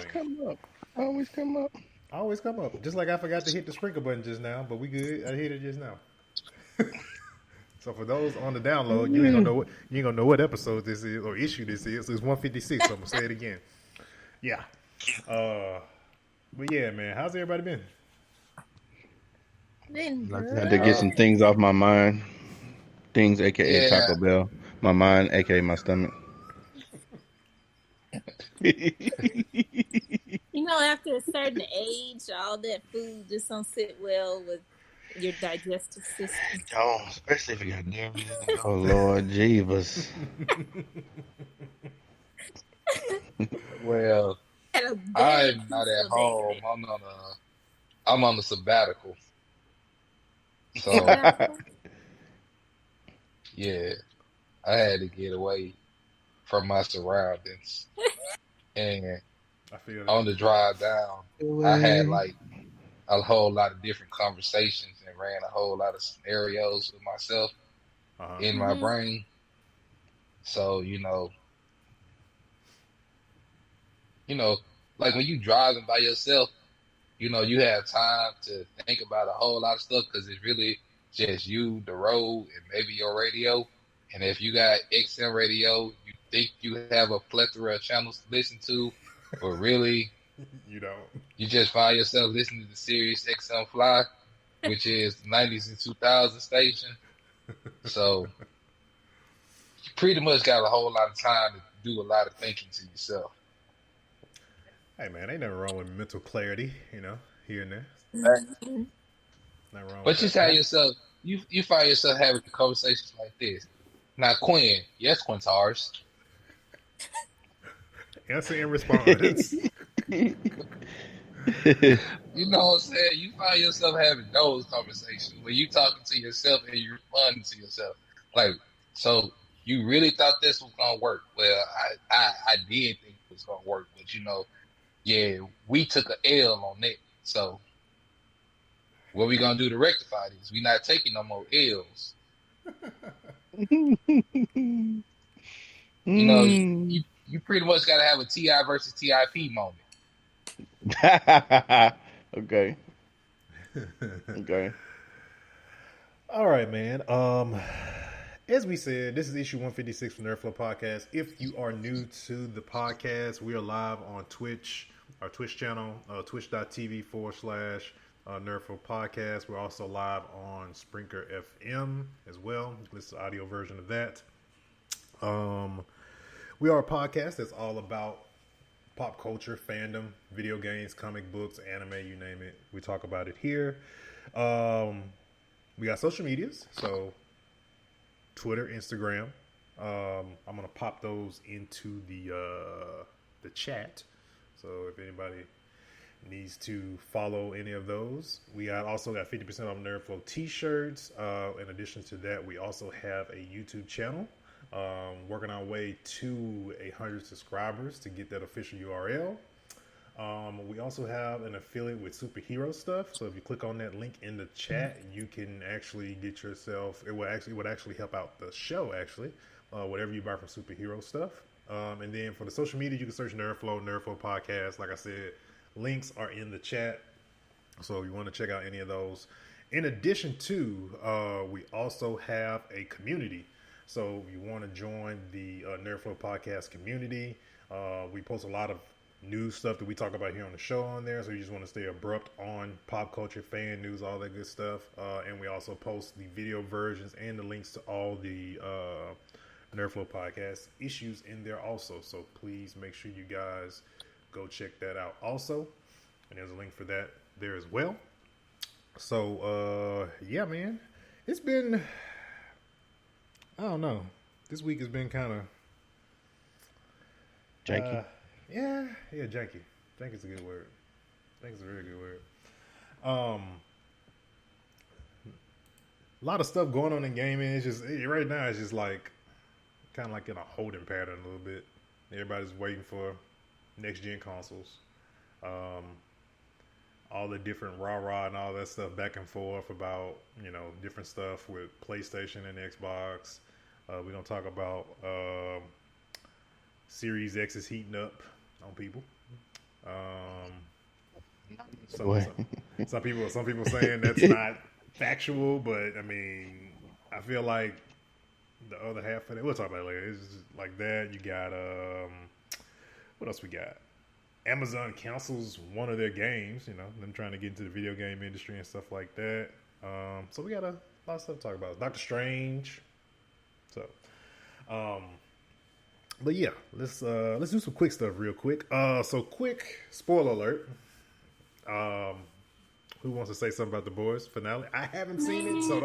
Come up. Always come up. I always come up. Just like I forgot to hit the sprinkle button just now, but we good. I hit it just now. So for those on the download, you ain't gonna know what episode this is or issue this is. It's 156. So I'm gonna say it again. Yeah. But yeah, man, how's everybody been? Been I had to get good. some things off my mind. Things, aka Yeah, Taco Bell. My mind, aka my stomach. After a certain age, all that food just don't sit well with your digestive system. Oh, especially if you got diarrhea. Oh Lord, Jeebus. well, Had a bad I'm not piece at of home. bacon. I'm on a sabbatical. So Sabbatical? yeah, I had to get away from my surroundings. And I feel on that. the drive down, I had like a whole lot of different conversations and ran a whole lot of scenarios with myself Uh huh. in my Mm-hmm. brain. So, you know, like when you driving by yourself, you have time to think about a whole lot of stuff because it's really just you, the road, and maybe your radio. And if you got XM radio, you think you have a plethora of channels to listen to, but really You don't. you just find yourself listening to Sirius XM Fly, which is 90s and 2000 station. So you pretty much got a whole lot of time to do a lot of thinking to yourself. Hey man, ain't nothing wrong with mental clarity. Here and there. Nothing wrong with But you that. tell yourself, you find yourself having conversations like this. Now, Quinn, yes, Quintars, Answer and response. you know what I'm saying? You find yourself having those conversations where you talking to yourself and you responding to yourself. Like, so you really thought this was gonna work? Well, I did think it was gonna work, but yeah, we took a L on that. So what we gonna do to rectify this? We not taking no more L's. You know, Mm. you pretty much gotta have a Ti versus TIP moment. Okay. Okay. All right, man. As we said, this is issue 156 from NerdFlow Podcast. If you are new to the podcast, we are live on Twitch, our Twitch channel, twitch.tv/NerdFlow Podcast. We're also live on Sprinkler FM as well. This is the audio version of that. We are a podcast that's all about pop culture, fandom, video games, comic books, anime, you name it. We talk about it here. We got social medias, so Twitter, Instagram. I'm gonna pop those into the chat. So if anybody needs to follow any of those, we also got 50% off NerdFlow t-shirts. In addition to that, we also have a YouTube channel. Working our way to 100 subscribers to get that official URL. We also have an affiliate with superhero stuff. So if you click on that link in the chat, you can actually get yourself. It would actually help out the show. Actually, whatever you buy from superhero stuff. And then for the social media, you can search NerdFlow Podcast. Like I said, links are in the chat. So if you want to check out any of those. In addition to, we also have a community. So if you want to join the NerdFlow Podcast community, we post a lot of news stuff that we talk about here on the show on there. So you just want to stay abrupt on pop culture, fan news, all that good stuff. And we also post the video versions and the links to all the NerdFlow Podcast issues in there also. So please make sure you guys go check that out also. And there's a link for that there as well. So, yeah, man. It's been... I don't know. This week has been kind of Janky. yeah, janky. Janky's a good word. I think it's a really good word. A lot of stuff going on in gaming. It's just right now. It's just like kind of like in a holding pattern a little bit. Everybody's waiting for next gen consoles. All the different rah and all that stuff back and forth about different stuff with PlayStation and Xbox. We're gonna talk about Series X is heating up on people. What? Some people saying that's not factual, but I mean, I feel like the other half of it. We'll talk about it later. It's just like that. You got what else we got? Amazon cancels one of their games. You know, them trying to get into the video game industry and stuff like that. So we got a lot of stuff to talk about. Doctor Strange. So, but yeah, let's do some quick stuff real quick. So quick spoiler alert. Who wants to say something about the boys finale? I haven't seen it, so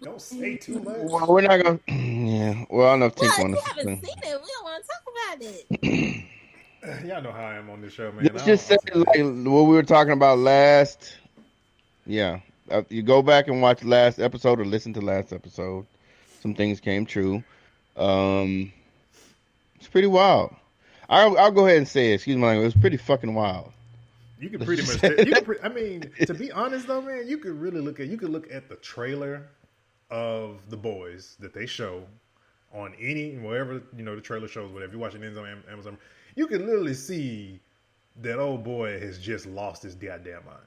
don't say too much. Well, we're not gonna. Yeah. Well, I don't know if Tink Well, wants if to. you haven't seen it, we don't want to talk about it. Y'all know how I am on this show, man. Let's just say like what we were talking about last. Yeah, you go back and watch last episode or listen to last episode. Some things came true. It's pretty wild. I'll go ahead and say it. Excuse my language. It was pretty fucking wild. You can pretty much. I mean, to be honest though, man, you could really look at the trailer of the boys that they show on wherever the trailer shows, whatever you watch it on Amazon, you can literally see that old boy has just lost his goddamn mind.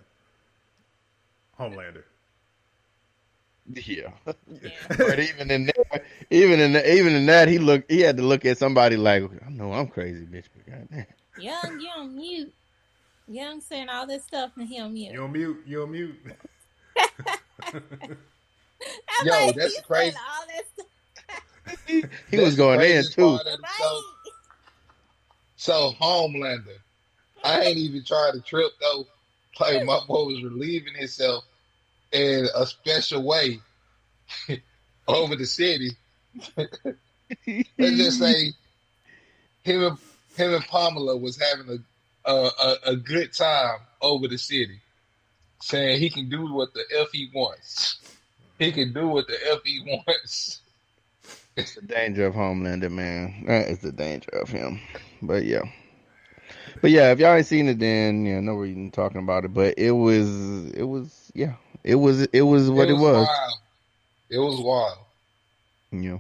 Homelander. Yeah. But even in that, he had to look at somebody like, I know I'm crazy, bitch, but goddamn. Young, you on mute. Young saying all this stuff and he on mute. You on mute. Yo, that's crazy. All that stuff. He was going in too. Right. So Homelander, I ain't even tried to trip though. Like my boy was relieving himself in a special way over the city. Let's just say him and Pamela was having a good time over the city, saying he can do what the F he wants. He can do what the F he wants. It's the danger of Homelander, man. That is the danger of him. But yeah, if y'all ain't seen it, then no reason talking about it. But it was what it was. Wild. It was wild. Yeah.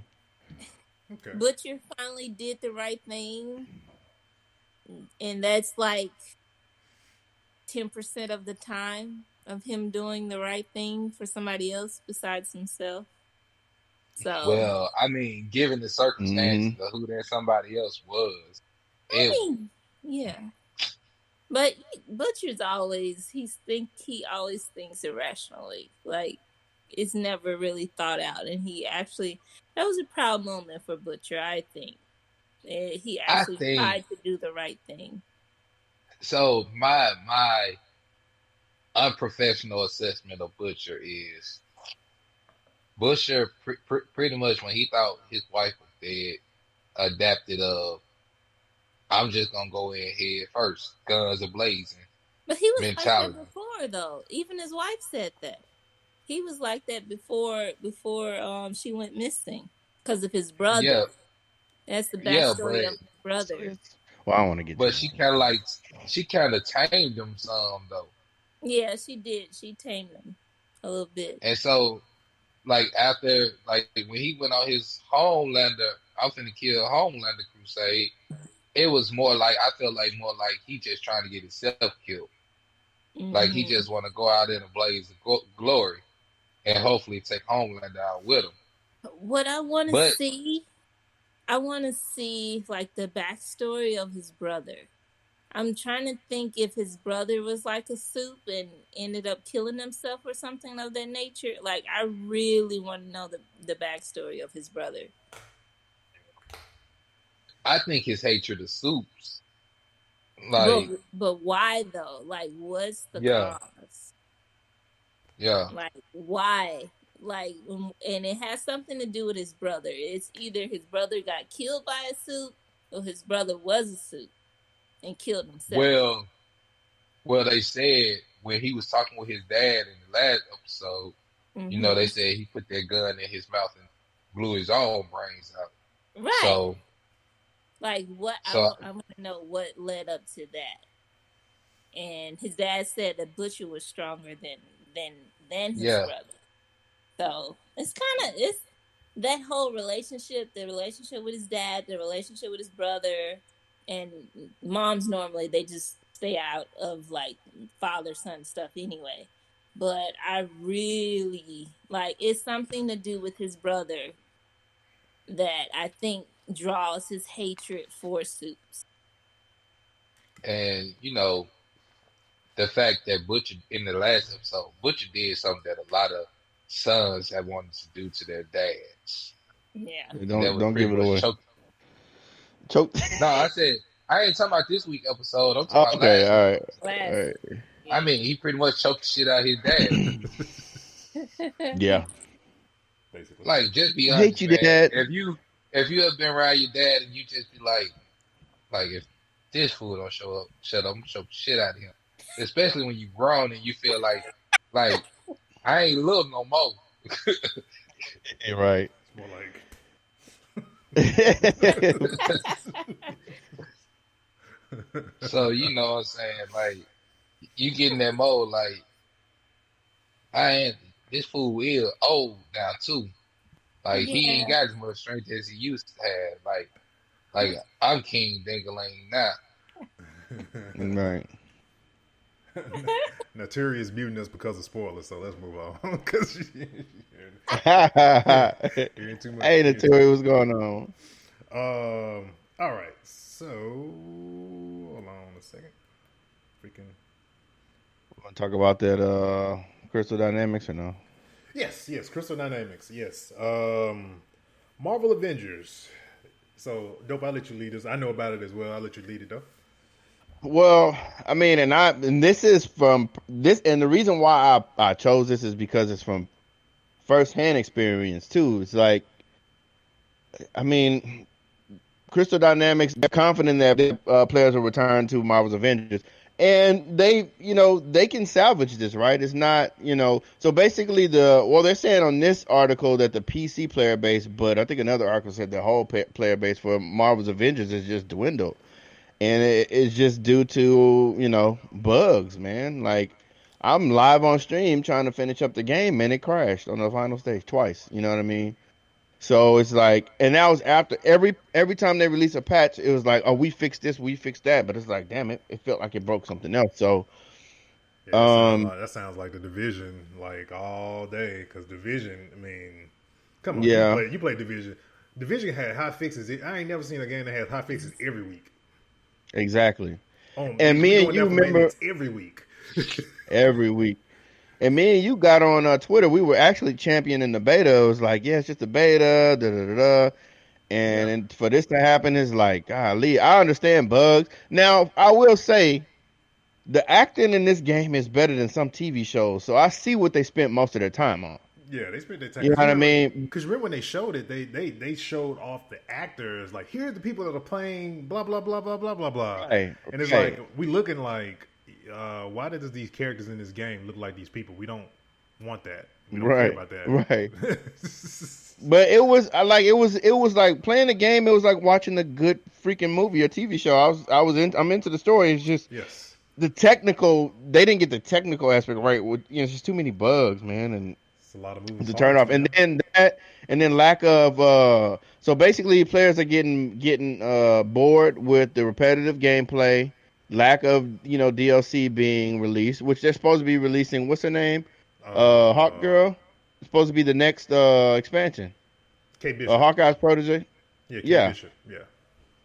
Okay. Butcher finally did the right thing, and that's like 10% of the time of him doing the right thing for somebody else besides himself. So, well, I mean, given the circumstances of who that somebody else was, yeah. But Butcher's he always thinks irrationally. Like, it's never really thought out, and that was a proud moment for Butcher, I think. He actually tried to do the right thing. So my unprofessional assessment of Butcher is Butcher pretty much when he thought his wife was dead, adapted I'm just gonna go in head first, guns a-blazing. But he was mentality. like that before, though. Even his wife said that. He was like that before she went missing because of his brother. Yeah. That's the backstory of his brother. Well, I want to get. But she kind of tamed him some though. Yeah, she did. She tamed him a little bit. And so, like after, like when he went on his Homelander, I'm finna kill Homelander crusade. It was more like he just trying to get himself killed. Mm-hmm. Like he just want to go out in a blaze of glory and hopefully take Homelander out with him. What I want to see, like the backstory of his brother. I'm trying to think if his brother was like a soup and ended up killing himself or something of that nature. Like, I really want to know the backstory of his brother. I think his hatred of soups. Like, but why though? Like, what's the cause? Yeah. Like, why? Like, and it has something to do with his brother. It's either his brother got killed by a soup or his brother was a soup and killed himself. Well, they said when he was talking with his dad in the last episode, they said he put that gun in his mouth and blew his own brains out. Right. So, like, what? I want to know what led up to that. And his dad said that Butcher was stronger than his brother. So it's that whole relationship, the relationship with his dad, the relationship with his brother, and moms normally they just stay out of like father-son stuff anyway. But I really like it's something to do with his brother that I think draws his hatred for Supes. And the fact that Butcher in the last episode, Butcher did something that a lot of sons have wanted to do to their dads. Yeah. Don't give it away. Choke. No, I said I ain't talking about this week episode. I'm talking about Okay, last week. all right. Yeah. I mean, he pretty much choked the shit out of his dad. Yeah. Basically. Like, just be I honest, hate you, man. Dad. If you have been around your dad and you just be like if this fool don't show up, I'm gonna choke the shit out of him. Especially when you grown and you feel like I ain't little no more. You're right. It's more like. So you know what I'm saying, like you get in that mode, like this fool is old now too. Like he ain't got as much strength as he used to have. Like I'm King Dingaling now. Right. Naturi is muting us because of spoilers, so let's move on. Because you're in too much. Hey, Naturi, what's going on? All right. So hold on a second. Freaking. Want to talk about that Crystal Dynamics or no? Yes. Crystal Dynamics. Yes. Marvel Avengers. So dope. I'll let you lead this. I know about it as well. I'll let you lead it though. Well, I mean, and this is from this, and the reason why I chose this is because it's from firsthand experience too. It's like, I mean, Crystal Dynamics, they're confident that their players will return to Marvel's Avengers, and they can salvage this, right? It's not, so basically they're saying on this article that the PC player base, but I think another article said the whole player base for Marvel's Avengers is just dwindled. And it's just due to, bugs, man. Like, I'm live on stream trying to finish up the game, and it crashed on the final stage twice. You know what I mean? So it's like, and that was after every time they release a patch, it was like, oh, we fixed this, we fixed that. But it's like, damn it, it felt like it broke something else. So, that sounds like the Division, like all day. Because Division, I mean, come on, yeah, you play Division. Division had high fixes. I ain't never seen a game that has high fixes every week. Exactly. And me and you remember every week. Every week. And me and you got on Twitter. We were actually championing the beta. It was like, yeah, it's just a beta. And for this to happen is like, golly, I understand bugs. Now, I will say the acting in this game is better than some TV shows. So I see what they spent most of their time on. Yeah, they spent their time. You know what I mean? Because remember when they showed it, they showed off the actors. Like, here's the people that are playing blah, blah, blah, blah, blah, blah, blah. Right. And it's like, we looking like, why does these characters in this game look like these people? We don't want that. We don't care about that. Right. But it was like playing the game. It was like watching a good freaking movie or TV show. I'm into the story. It's just the technical. They didn't get the technical aspect right. It's just too many bugs, man, and it's a lot of movies to turn off. And then lack of. So basically, players are getting bored with the repetitive gameplay. Lack of DLC being released, which they're supposed to be releasing. What's her name? Hawk Girl. It's supposed to be the next expansion. Kate Bishop. Hawkeye's protege. Yeah, Bishop. Yeah.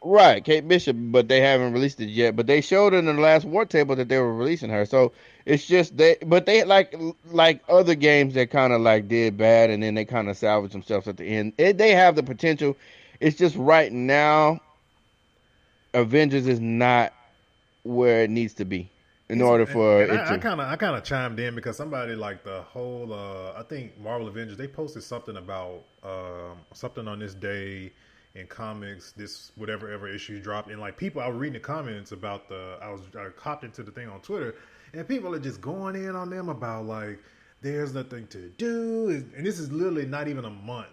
Right, Kate Bishop, but they haven't released it yet. But they showed in the last war table that they were releasing her. So it's just they like other games that kind of like did bad and then they kind of salvaged themselves at the end. They have the potential. It's just right now, Avengers is not where it needs to be in order for it to. I kind of chimed in because somebody like the whole I think Marvel Avengers, they posted something about something on this day in comics, this whatever ever issue dropped, and like people, I was reading the comments about I hopped into the thing on Twitter, and people are just going in on them about like there's nothing to do, and this is literally not even a month.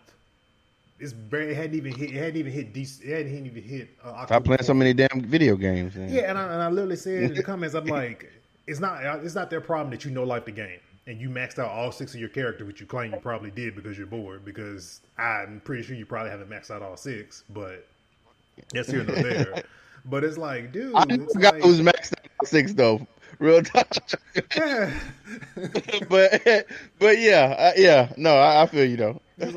It hadn't even hit. Stop playing so many damn video games. Man. Yeah, and I literally said in the comments, I'm like, it's not their problem that you like the game and you maxed out all 6 of your characters, which you claim you probably did because you're bored. Because I'm pretty sure you probably haven't maxed out all 6, but that's here nor there. But it's like, dude, I forgot who's maxed out 6 though. Real talk. Yeah. but yeah. No, I feel you though. It's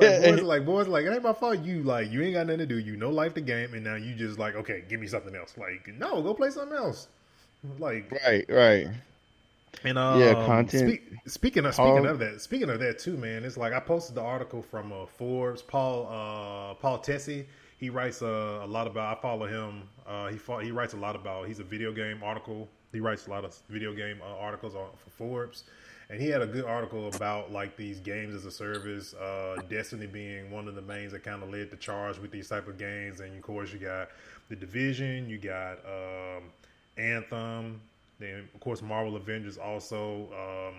boys, it ain't my fault. You ain't got nothing to do. You know life the game, and now you just like, okay, give me something else. Like, no, go play something else. Like, right. and Yeah, content. speaking of that too, man. It's like I posted the article from Forbes. Paul Tessie. He writes a lot about. I follow him. He writes a lot about. He's a video game article. He writes a lot of video game articles for Forbes. And he had a good article about like these games as a service, Destiny being one of the mains that kind of led the charge with these type of games. And of course, you got The Division, you got Anthem, then of course Marvel Avengers. Also,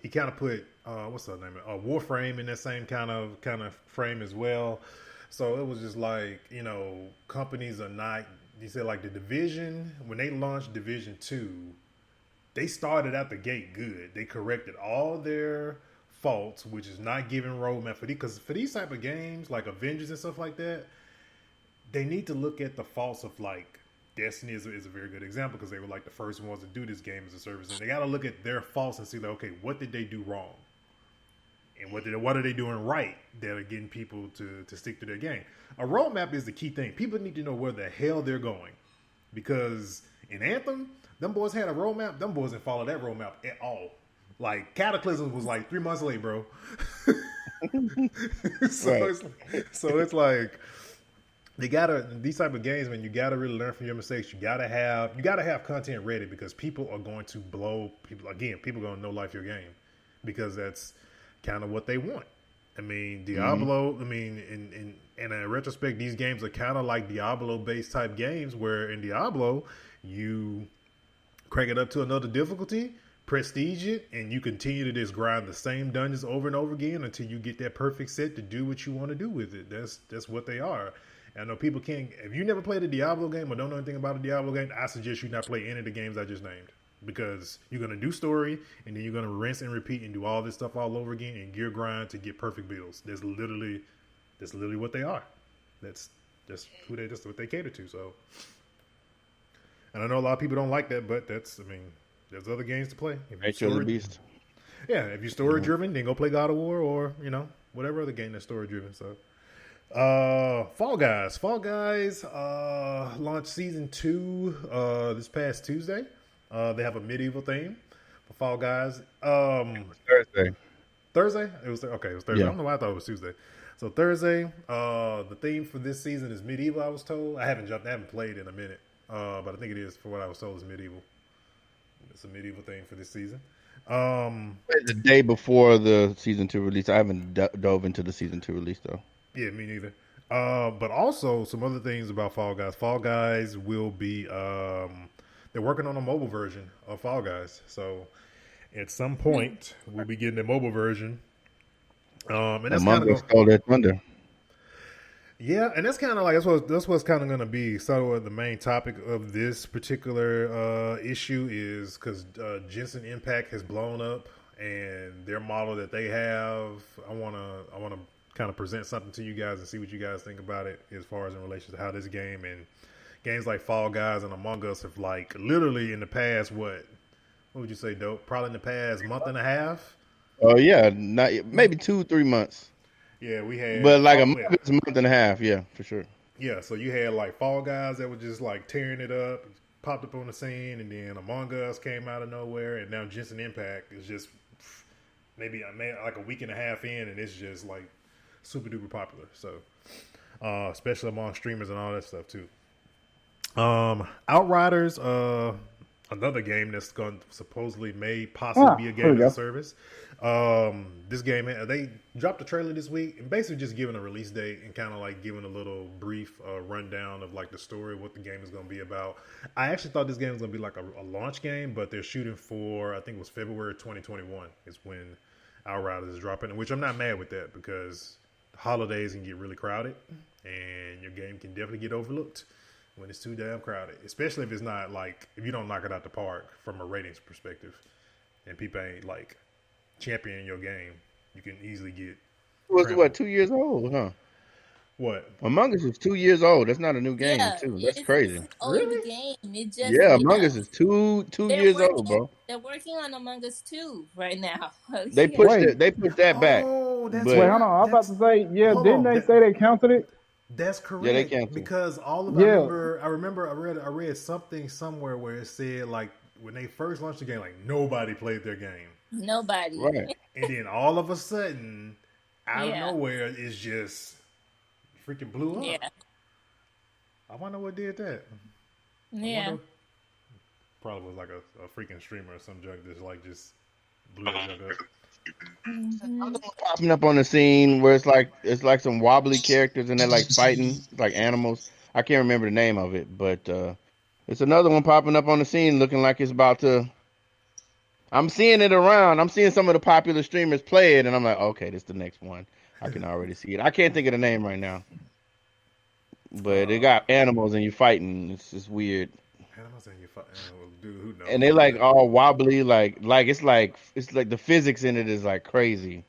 he kind of put what's the name? Warframe in that same kind of frame as well. So it was just like, companies are not. He said like The Division, when they launched Division 2. They started out the gate good. They corrected all their faults, which is not giving roadmap because for these type of games like Avengers and stuff like that, they need to look at the faults of like Destiny is a very good example because they were like the first ones to do this game as a service, and they got to look at their faults and see like, okay, what did they do wrong, and what are they doing right that are getting people to stick to their game. A roadmap is the key thing. People need to know where the hell they're going, because in Anthem, them boys had a roadmap. Them boys didn't follow that roadmap at all. Like, Cataclysm was like 3 months late, bro. So it's like these type of games, man, you gotta really learn from your mistakes. You gotta have content ready because people are going to blow people again. People are gonna know life your game because that's kind of what they want. I mean, Diablo. Mm-hmm. I mean, in a retrospect, these games are kind of like Diablo based type games where in Diablo you crank it up to another difficulty, prestige it, and you continue to just grind the same dungeons over and over again until you get that perfect set to do what you want to do with it. That's what they are. And I know people can't. If you never played a Diablo game or don't know anything about a Diablo game, I suggest you not play any of the games I just named because you're gonna do story and then you're gonna rinse and repeat and do all this stuff all over again and gear grind to get perfect builds. That's literally what they are. That's what they cater to. So. And I know a lot of people don't like that, but there's other games to play. Nature of the beast. Yeah, if you're story driven, then go play God of War or, whatever other game that's story driven. So, Fall Guys launched season 2 this past Tuesday. They have a medieval theme for Fall Guys. Thursday. Thursday? It was okay. It was Thursday. Yeah. I don't know why I thought it was Tuesday. So Thursday, the theme for this season is medieval. I was told. I haven't played in a minute. But I think it is, for what I was told, is medieval. It's a medieval thing for this season. The day before the season 2 release. I haven't dove into the season 2 release though. Yeah, me neither. But also some other things about Fall Guys. Fall Guys will be they're working on a mobile version of Fall Guys. So at some point we'll be getting a mobile version. And that's kind of stole that thunder. Yeah, and that's kind of like that's what's kind of going to be sort of the main topic of this particular issue is because Genshin Impact has blown up, and their model that they have. I want to kind of present something to you guys and see what you guys think about it as far as in relation to how this game and games like Fall Guys and Among Us have like literally in the past what would you say, Dope? Probably in the past month and a half. Oh yeah, maybe 2-3 months. Yeah, we had, but like a month and a half, yeah, for sure. Yeah, so you had like Fall Guys that were just like tearing it up, popped up on the scene, and then Among Us came out of nowhere, and now Genshin Impact is just maybe like a week and a half in, and it's just like super duper popular. So, especially among streamers and all that stuff too. Outriders, another game that's going to supposedly may possibly be a game as a service. This game, they dropped a trailer this week and basically just giving a release date and kind of like giving a little brief rundown of like the story, what the game is going to be about. I actually thought this game was going to be like a launch game, but they're shooting for, I think it was February 2021 is when Outriders is dropping, which I'm not mad with that because holidays can get really crowded and your game can definitely get overlooked when it's too damn crowded, especially if it's not like, if you don't knock it out the park from a ratings perspective and people ain't like championing your game, you can easily get. It was what, 2 years old, huh? What? Among Us is 2 years old. That's not a new game, Yeah, too. That's it's crazy. an old Really? game. It just Yeah, Among Us is two they're years old, working bro. they're working on Among Us 2 right now. They Yeah. pushed Wait, it. They pushed that back, Oh, that's wait, but hold on. I was about to say, yeah, hold didn't on. they say they counted it? That's yeah, they correct canceled. because all of Yeah. I read something somewhere where it said like when they first launched the game, like nobody played their game, Nobody. Right. and then all of a sudden, out of Yeah. nowhere, it's just freaking blew up. Yeah. I wonder what did that. I Yeah. wonder- probably was like a freaking streamer or some junk just blew that junk up. Popping up on the scene where it's like some wobbly characters and they're like fighting like animals. I can't remember the name of it, but it's another one popping up on the scene looking like it's about to. I'm seeing it around. I'm seeing some of the popular streamers play it, and I'm like, okay, this is the next one. I can already see it. I can't think of the name right now, but it got animals and you're fighting. It's just weird. Animals and you fucking dude, who knows? And they like all wobbly, like it's like the physics in it is like crazy.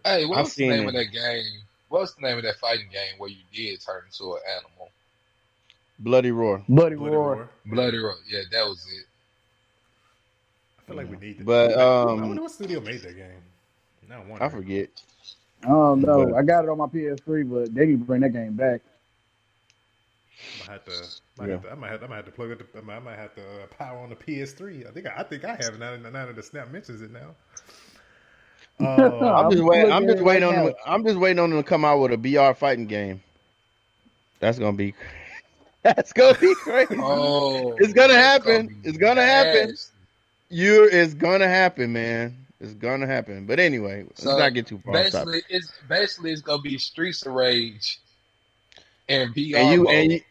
Hey, what's the seen name it. of that game? What's the name of that fighting game where you did turn into an animal? Bloody Roar. Bloody Bloody Roar. Roar. Bloody Roar. Yeah, that was it. I feel like we need that. But, I wonder what studio made that game. Now I'm wondering. I forget. I don't know. But- I got it on my PS3, but they need to bring that game back. I might have to plug it. I might have to power on the PS3. I think I have it now that the Snap mentions it now. I'm just waiting on now. them. I'm just waiting on them to come out with a BR fighting game. That's gonna be crazy. Oh, It's gonna that's happen. be It's gonna happen. nasty. It's gonna happen, man. It's gonna happen. But anyway, let's So not get too far. off topic. Basically it's gonna be Streets of Rage and VR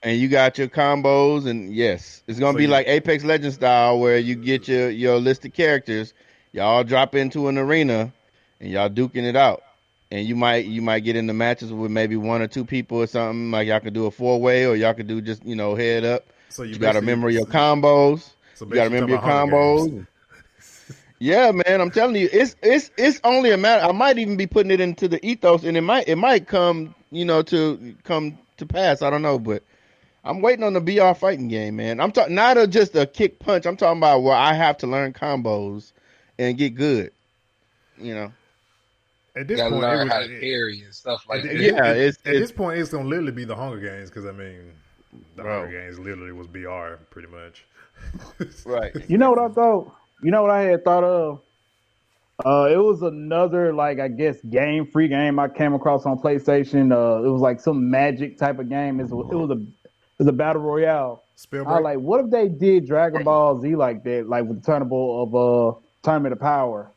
And you got your combos, and yes, it's gonna So be you- like Apex Legends style, where you get your list of characters, y'all drop into an arena, and y'all duking it out. And you might get into matches with maybe one or two people or something. Like y'all could do a 4-way, or y'all could do just head up. So You got to remember your combos. So You got to basically remember your talking about Hunger combos. Games. Yeah, man, I'm telling you, it's only a matter. I might even be putting it into the ethos, and it might come to pass. I don't know, but I'm waiting on the BR fighting game, man. I'm talking not just a kick punch. I'm talking about where I have to learn combos and get good. At You this gotta point, learn how to parry and stuff like that. Yeah, at this point, it's gonna literally be the Hunger Games because the Bro. Hunger Games literally was BR pretty much. Right. You know what I thought? You know what I had thought of? It was another, like, I guess, free game I came across on PlayStation. It was like some magic type of game. It was a battle royale. I was Spellbreak. like, what if they did Dragon Ball Z like that, like with the Tournament of Power?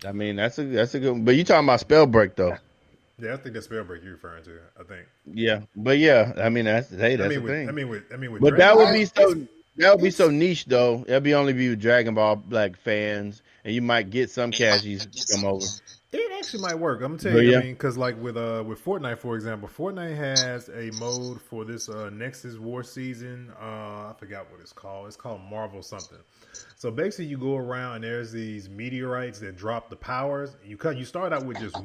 I mean, that's a good. But you talking about Spellbreak though? Yeah, I think that's Spellbreak you're referring to. I think. Yeah, but yeah, I mean that's the thing. I mean with But Dragon that Ball, would be so niche though. That'd be only be with Dragon Ball like fans, and you might get some cashies to come over. It actually might work. I'm gonna tell But you. yeah. I mean, because like with Fortnite, for example, Fortnite has a mode for this Nexus War season. I forgot what it's called. It's called Marvel something. So basically, you go around and there's these meteorites that drop the powers. You start out with just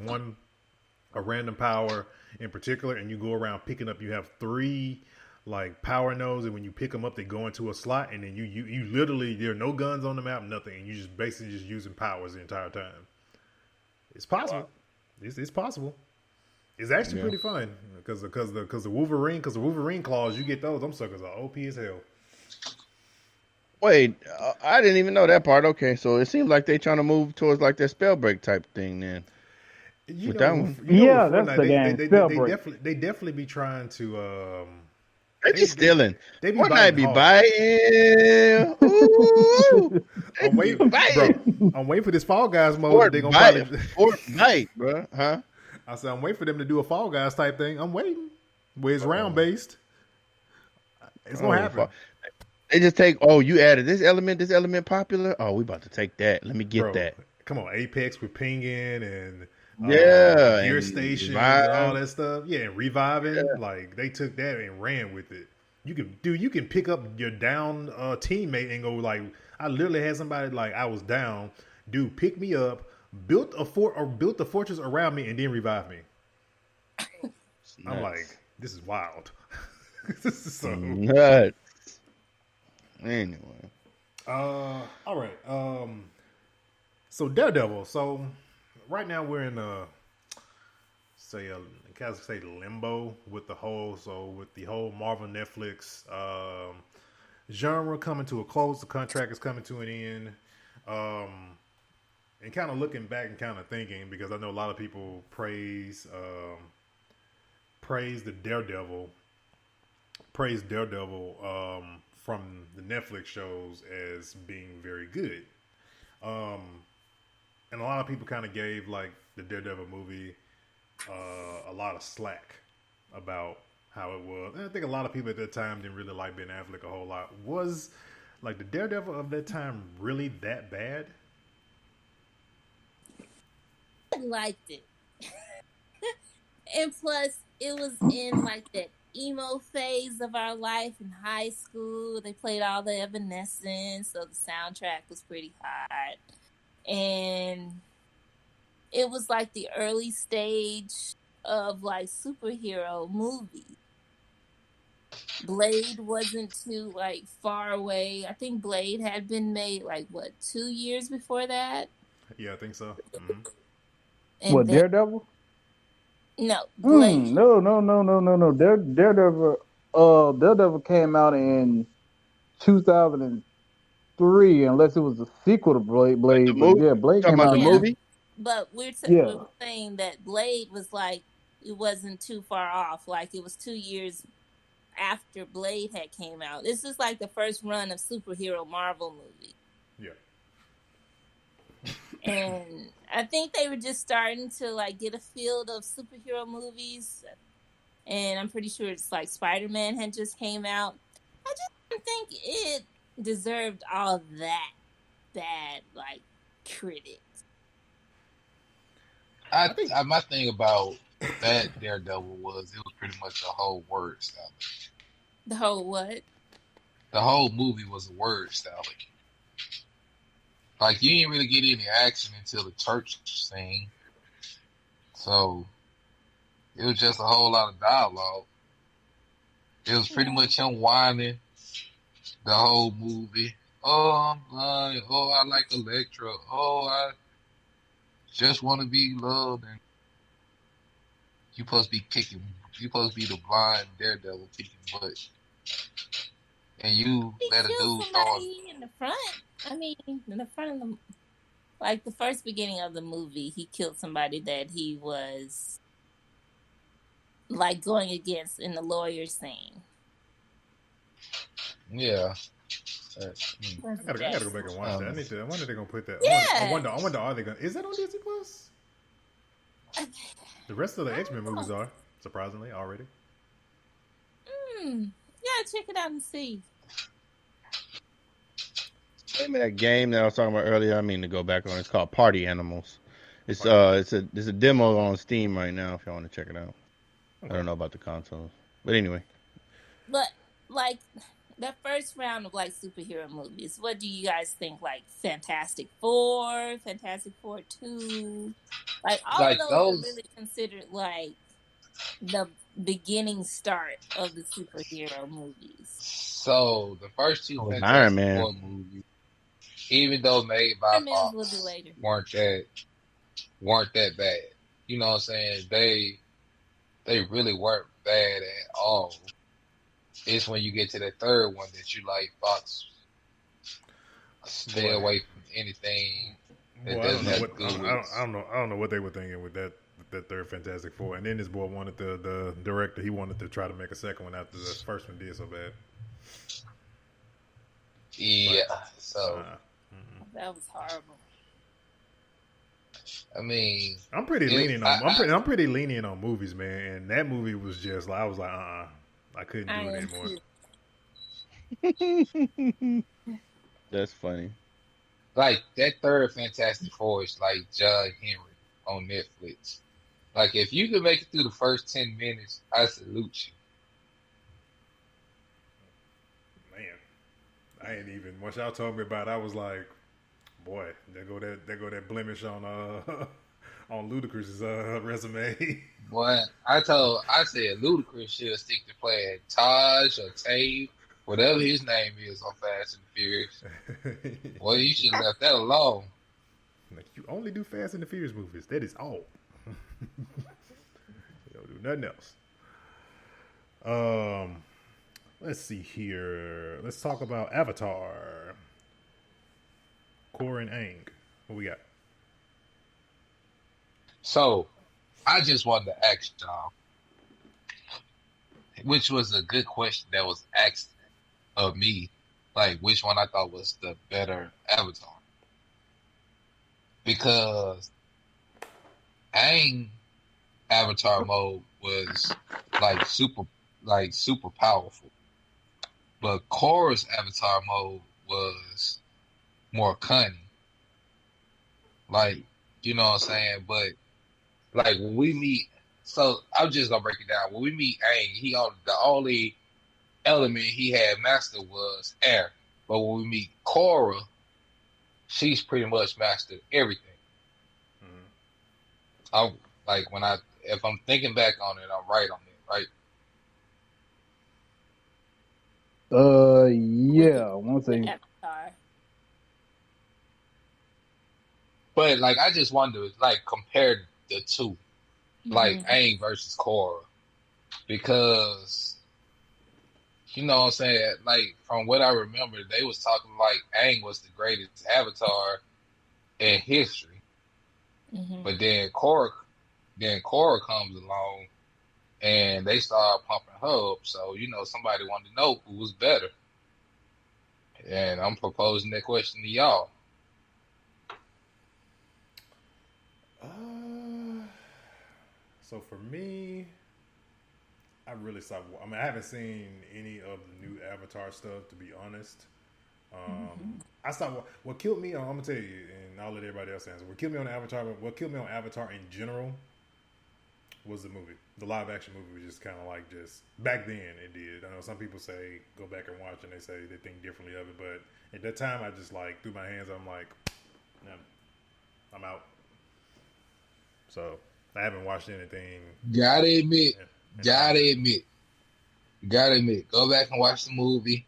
a random power in particular, and you go around picking up. You have 3 like power nodes, and when you pick them up, they go into a slot, and then you literally there are no guns on the map, nothing, and you just basically just using powers the entire time. It's possible. It's possible. It's actually pretty fun because the Wolverine claws, you get those. Them suckers are OP as hell. Wait, I didn't even know that part. Okay, so it seems like they're trying to move towards like that Spellbreak type thing then. With that one. Yeah, with that's Fortnite, the game, Spellbreak. they definitely be trying to. They be stealing. They be Fortnite be biting biting. Ooh, I'm waiting, biting. bro. I'm waiting for this Fall Guys mode. They gonna probably. Fortnite, bro. Huh? I said I'm waiting for them to do a Fall Guys type thing. I'm waiting. Where it's round based. It's gonna happen. They just take. Oh, you added this element popular. Oh, we about to take that. Let me get Bro, that. Come on, Apex with pinging and gear and stations revive. and all that stuff. Yeah, and reviving. Like they took that and ran with it. You can pick up your down teammate and go like, I literally had somebody like I was down, dude, pick me up, built a fortress around me and then revived me. I'm like, this is wild. This is so nuts. Anyway. All right. So Daredevil. So right now we're in say limbo with the whole Marvel Netflix genre coming to a close. The contract is coming to an end. And kind of looking back and kind of thinking, because I know a lot of people praise the Daredevil from the Netflix shows as being very good. And a lot of people kind of gave like the Daredevil movie a lot of slack about how it was. And I think a lot of people at that time didn't really like Ben Affleck a whole lot. Was like the Daredevil of that time really that bad? I liked it. And plus, it was in like that emo phase of our life in high school. They played all the Evanescence, so the soundtrack was pretty hot. And it was like the early stage of like superhero movies. Blade wasn't too like far away. I think Blade had been made like 2 years before that. Yeah, I think so. Mm-hmm. And what, Daredevil? No, Blade. No. Daredevil came out in 2003, unless it was a sequel to Blade. But yeah, Blade came out in the movie. But we're saying that Blade was like, it wasn't too far off. Like it was 2 years after Blade had came out. This is like the first run of superhero Marvel movie. Yeah. And I think they were just starting to like get a field of superhero movies. And I'm pretty sure it's like Spiderman had just came out. I just didn't think it deserved all that bad like critics. I think my thing about that Daredevil was it was pretty much a whole word salad. The whole what? The whole movie was a word salad. Like, you didn't really get any action until the church scene. So, it was just a whole lot of dialogue. It was pretty much him whining the whole movie. Oh, I'm blind. Oh, I like Elektra. Oh, I just want to be loved. And you supposed to be kicking. You supposed to be the blind Daredevil kicking butt. And you let a dude throw in the front. I mean, in the front of the, like the first beginning of the movie, he killed somebody that he was like going against in the lawyer scene. Yeah. I gotta go back and watch that. I wonder if they're gonna put that. Yeah. I wonder are they gonna? Is that on Disney Plus? The rest of the X-Men movies are surprisingly already. Yeah, check it out and see. Name of that game that I was talking about earlier. I mean to go back on. It's called Party Animals. It's a demo on Steam right now. If y'all want to check it out. Okay. I don't know about the consoles, but anyway. But like the first round of like superhero movies, what do you guys think? Like Fantastic Four, Fantastic Four 2, like all like of those are really considered like the beginning start of the superhero movies. So the first two Fantastic Four movies, even though made by Fox, weren't that bad. You know what I'm saying? They really weren't bad at all. It's when you get to the third one that you like Fox. Stay away from anything that doesn't have good. I don't know what they were thinking with that third Fantastic Four. And then this boy wanted the director. He wanted to try to make a second one after the first one did so bad. Yeah. So that was horrible. I mean, I'm pretty lenient on. I'm pretty lenient on movies, man. And that movie was just like I was like, I couldn't do it anymore. That's funny. Like that third Fantastic Four is like John Henry on Netflix. Like if you could make it through the first 10 minutes, I salute you. Man, I ain't even. Once y'all told me about it, I was like, Boy, there go that blemish on on Ludacris's resume. Boy, I said Ludacris should stick to playing Taj or Tave, whatever his name is on Fast and the Furious. Boy, you should have left that alone. Like, you only do Fast and the Furious movies. That is all. You don't do nothing else. Let's see here. Let's talk about Avatar. Kora and Aang. What we got? So, I just wanted to ask y'all, which was a good question that was asked of me, like which one I thought was the better Avatar. Because Aang Avatar mode was super powerful. But Korra's Avatar mode was more cunning. Like, you know what I'm saying? But like when we meet, so I'm just gonna break it down. When we meet Aang, the only element he had mastered was air. But when we meet Korra, she's pretty much mastered everything. Mm-hmm. If I'm thinking back on it, I'm right on it, right? Yeah, one second. Avatar. But like, I just wanted to like compare the two, like Aang versus Korra, because you know what I'm saying. Like from what I remember, they was talking like Aang was the greatest Avatar in history, but then Korra comes along, and they start pumping her up. So you know somebody wanted to know who was better, and I'm proposing that question to y'all. So for me, I haven't seen any of the new Avatar stuff, to be honest. I saw what killed me on. I'm gonna tell you, and I'll let everybody else answer. What killed me on Avatar in general was the movie. The live action movie was just kind of like back then it did. I know some people say go back and watch, and they say they think differently of it, but at that time I just like threw my hands up. I'm like, I'm out. So I haven't watched anything. Gotta admit. Go back and watch the movie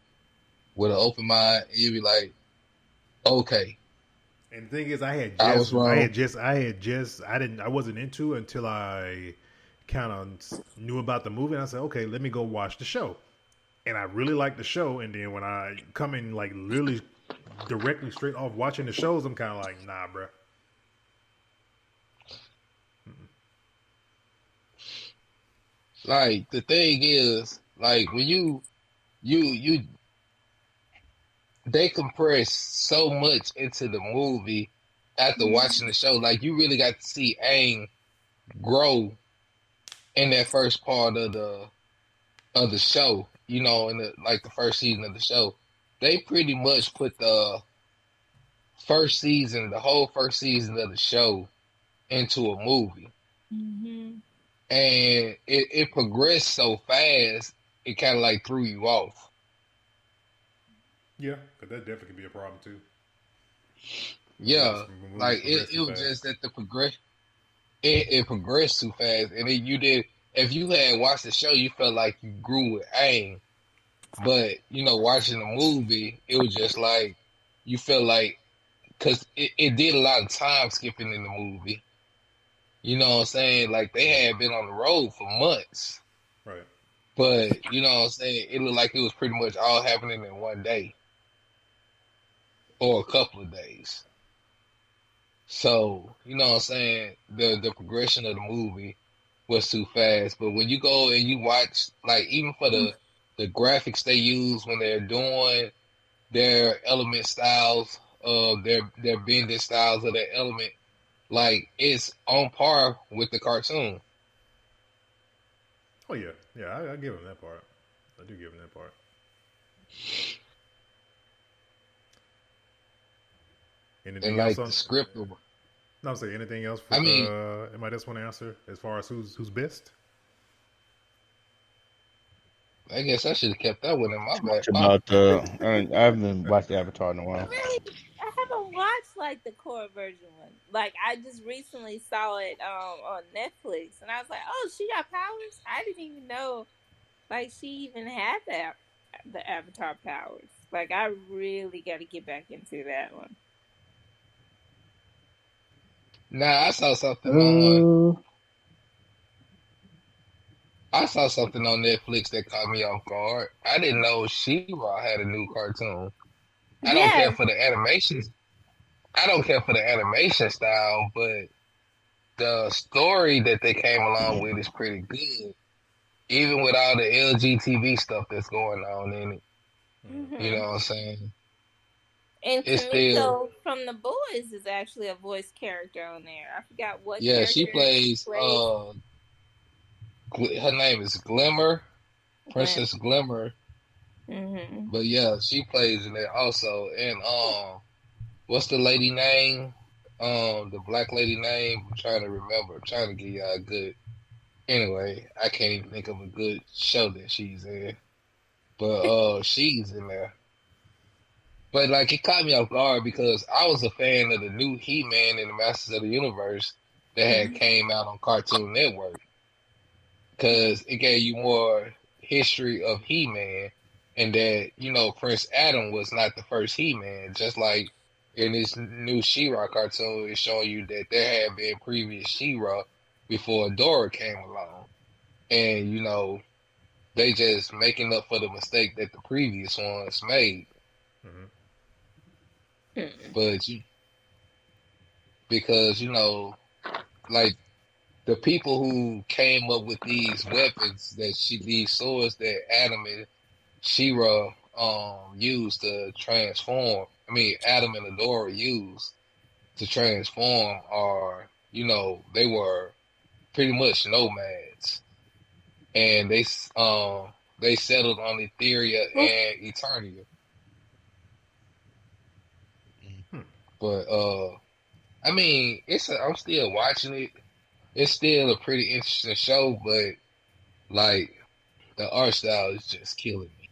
with an open mind, and you'll be like, okay. And the thing is, I wasn't into it until I kind of knew about the movie, and I said, okay, let me go watch the show. And I really liked the show, and then when I come in like literally directly straight off watching the shows, I'm kind of like, nah, bruh. Like the thing is, like when you they compress so much into the movie after watching the show. Like you really got to see Aang grow in that first part of the show. You know, in the first season of the show, they pretty much put the whole first season of the show into a movie. And it progressed so fast, it kind of like threw you off. Yeah, because that definitely could be a problem too. Yeah, like it was just that the progression, it progressed too fast, and then if you had watched the show, you felt like you grew with Aang, but you know, watching the movie, it was just like you felt like, because it did a lot of time skipping in the movie. You know what I'm saying? Like, they had been on the road for months. Right. But, you know what I'm saying? It looked like it was pretty much all happening in one day. Or a couple of days. So, you know what I'm saying? The progression of the movie was too fast. But when you go and you watch, like, even for the graphics they use when they're doing their element styles, their bending styles of their element, like, it's on par with the cartoon. Oh, yeah. Yeah, I give him that part. I do give him that part. Anything and, like, else on the script. No, I'm saying anything else for anybody else want to answer as far as who's best? I guess I should have kept that one in my back. I haven't watched Avatar in a while. I haven't watched like the Kora version one. Like I just recently saw it on Netflix, and I was like, "Oh, she got powers! I didn't even know like she even had the Avatar powers." Like I really got to get back into that one. Nah, I saw something on Netflix that caught me off guard. I didn't know She-Ra had a new cartoon. I don't care for the animations. I don't care for the animation style, but the story that they came along with is pretty good. Even with all the LGTV stuff that's going on in it. Mm-hmm. You know what I'm saying? And It's Kamiko still, from The Boys is actually a voice character on there. I forgot what yeah, character she plays, her name is Glimmer, Princess Glimmer. Mm-hmm. But yeah, she plays in there also. And what's the lady name? The black lady name? I'm trying to remember. I'm trying to give y'all a good. Anyway, I can't even think of a good show that she's in. But she's in there. But like it caught me off guard because I was a fan of the new He-Man and the Masters of the Universe that had came out on Cartoon Network. Because it gave you more history of He-Man and that, you know, Prince Adam was not the first He-Man. Just like in this new She-Ra cartoon, it's showing you that there had been previous She-Ra before Dora came along. And, you know, they just making up for the mistake that the previous ones made. But because, you know, like the people who came up with these weapons these swords that Adam and She-Ra used to transform. I mean, Adam and Adora used to transform are, you know, they were pretty much nomads, and they settled on Etheria and Eternia. But I mean, I'm still watching it. It's still a pretty interesting show, but like the art style is just killing me.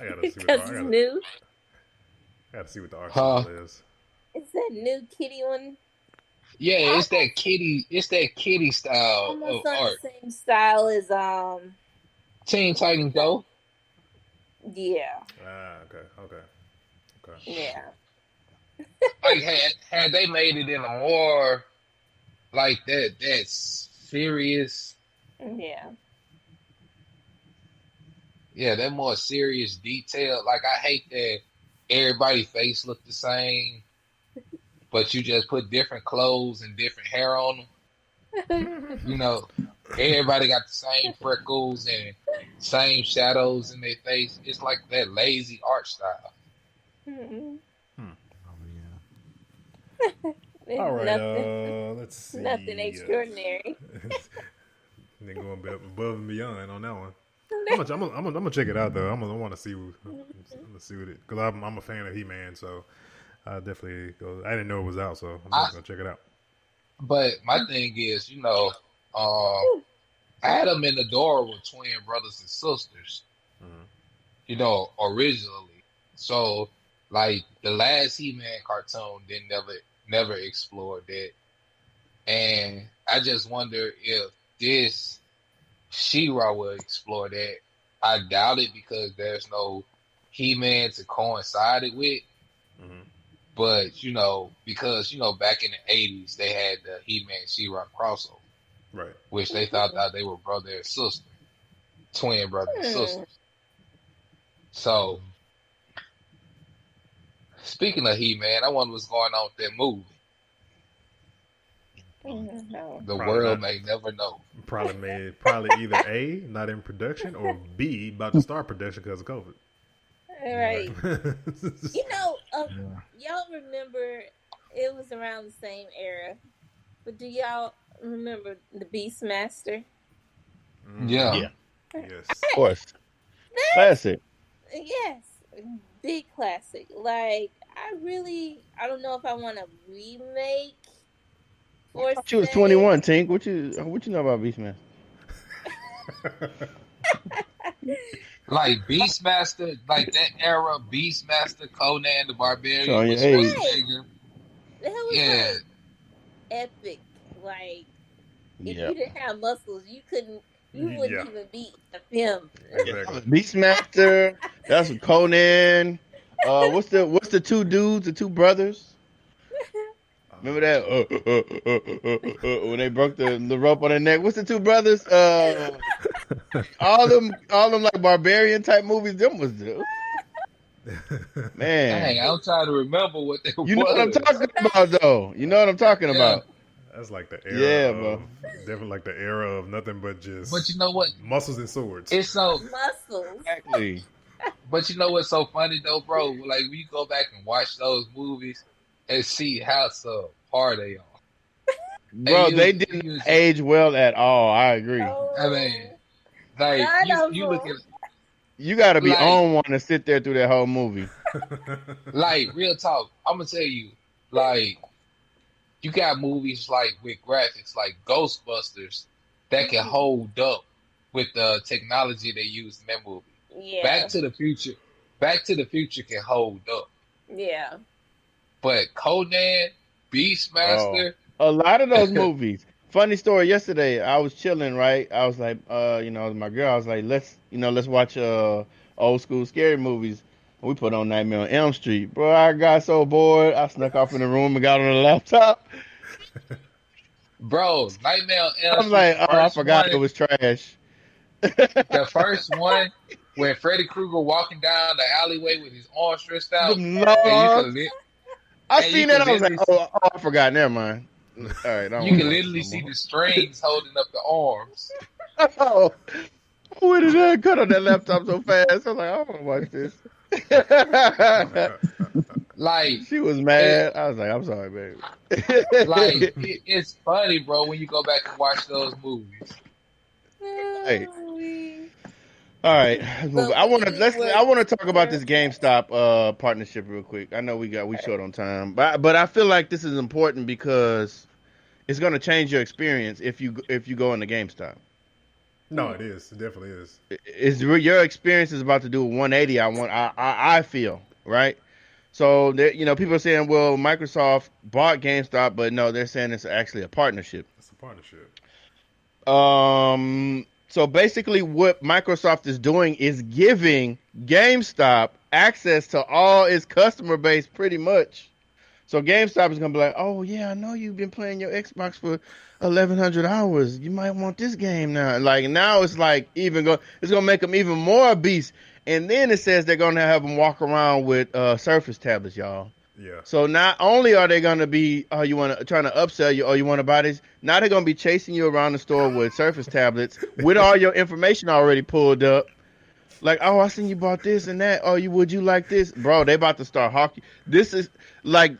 I gotta see Because it's new. I gotta see what the art style is. Is that new kitty one? Yeah, it's that kitty style almost of on art. The same style as Teen Titans Go. Yeah. Okay. Yeah. Like had they made it in a more like that's serious. Yeah, that more serious detail. Like I hate that everybody's face look the same, but you just put different clothes and different hair on them. You know, everybody got the same freckles and same shadows in their face. It's like that lazy art style. All right, let's see. Nothing extraordinary. Then going above and beyond on that one. I'm gonna check it out though. I want to see. I'm gonna see what it because I'm a fan of He-Man, so I definitely go. I didn't know it was out, so I'm just gonna check it out. But my thing is, you know, Adam and Adora were twin brothers and sisters. You know, originally. So, like the last He-Man cartoon didn't never explored that, and I just wonder if this She-Ra will explore that. I doubt it because there's no He-Man to coincide it with. But, you know, because, you know, back in the 80s, they had the He-Man She-Ra crossover. Right. Which they thought that they were brother and sister. Twin brother and sister. So, speaking of He-Man, I wonder what's going on with that movie. The world may never know. Probably either A, not in production, or B, about to start production because of COVID. Right. You know, y'all remember it was around the same era, but do y'all remember the Beastmaster? Yeah. Yes. Of course. Classic. Yes. Big classic. Like, I don't know if I want a remake. She was 21, Tink. What you know about Beastmaster? Like Beastmaster, like that era, Beastmaster, Conan the Barbarian. Showing your age. That was Yeah. like epic. Like if Yeah. you didn't have muscles, you couldn't. You wouldn't Yeah. even be in the film. Exactly. Beastmaster. That's what Conan. What's the two dudes, the two brothers? Remember that? When they broke the rope on their neck. What's the two brothers? All them like barbarian type movies. Them was the man. Dang, I'm trying to remember what they You know what I'm was. talking about, though. You know what I'm talking Yeah. about. That's like the era Yeah, of bro. definitely like the era of nothing but just But you know what? muscles and swords. It's so. Muscles. Exactly. But you know what's so funny though, bro? Like we go back and watch those movies and see how so hard they are. Bro, And they didn't age well at all. I agree. Oh, I mean, like none of you look them. at You got to be Like- on one to sit there through that whole movie. like real talk. I'm gonna tell you, like you got movies like with graphics like Ghostbusters that can hold up with the technology they used in that movie. Yeah. Back to the Future can hold up, Yeah. but Conan, Beastmaster, A lot of those movies. Funny story. Yesterday, I was chilling. Right, I was like, my girl. I was like, let's watch old school scary movies. We put on Nightmare on Elm Street. Bro, I got so bored. I snuck off in the room and got on the laptop. bro. Nightmare on Elm I was Street, like, oh, I first forgot one- it was trash. the first one when Freddy Krueger walking down the alleyway with his arms stretched out. Them And long you arms. can, I and seen you that. can I was like, literally oh, I forgot. Never mind. All right, I don't you can wanna watch literally this no see more. the strings holding up the arms. Oh, where did that cut on that laptop so fast? I was like, I don't want to watch this. Like, She was mad. I was like, I'm sorry, baby. it's funny, bro, when you go back and watch those movies. Hey. All right, let's move on. I want to talk about this GameStop partnership real quick. I know we short on time, but I feel like this is important because it's going to change your experience if you go into GameStop. No, it is. It definitely is. Your experience is about to do a 180. I feel right. So people are saying, well, Microsoft bought GameStop, but no, they're saying it's actually a partnership. It's a partnership. So basically what Microsoft is doing is giving GameStop access to all its customer base pretty much. So GameStop is going to be like, oh, yeah, I know you've been playing your Xbox for 1,100 hours. You might want this game now. Like now it's like it's going to make them even more beast. And then it says they're going to have them walk around with Surface tablets, y'all. Yeah. So not only are they going to be, trying to upsell you, you want to buy this, now they're going to be chasing you around the store with Surface tablets with all your information already pulled up. Like, oh, I seen you bought this and that. Oh, would you like this? Bro, they about to start hawking. This is, like,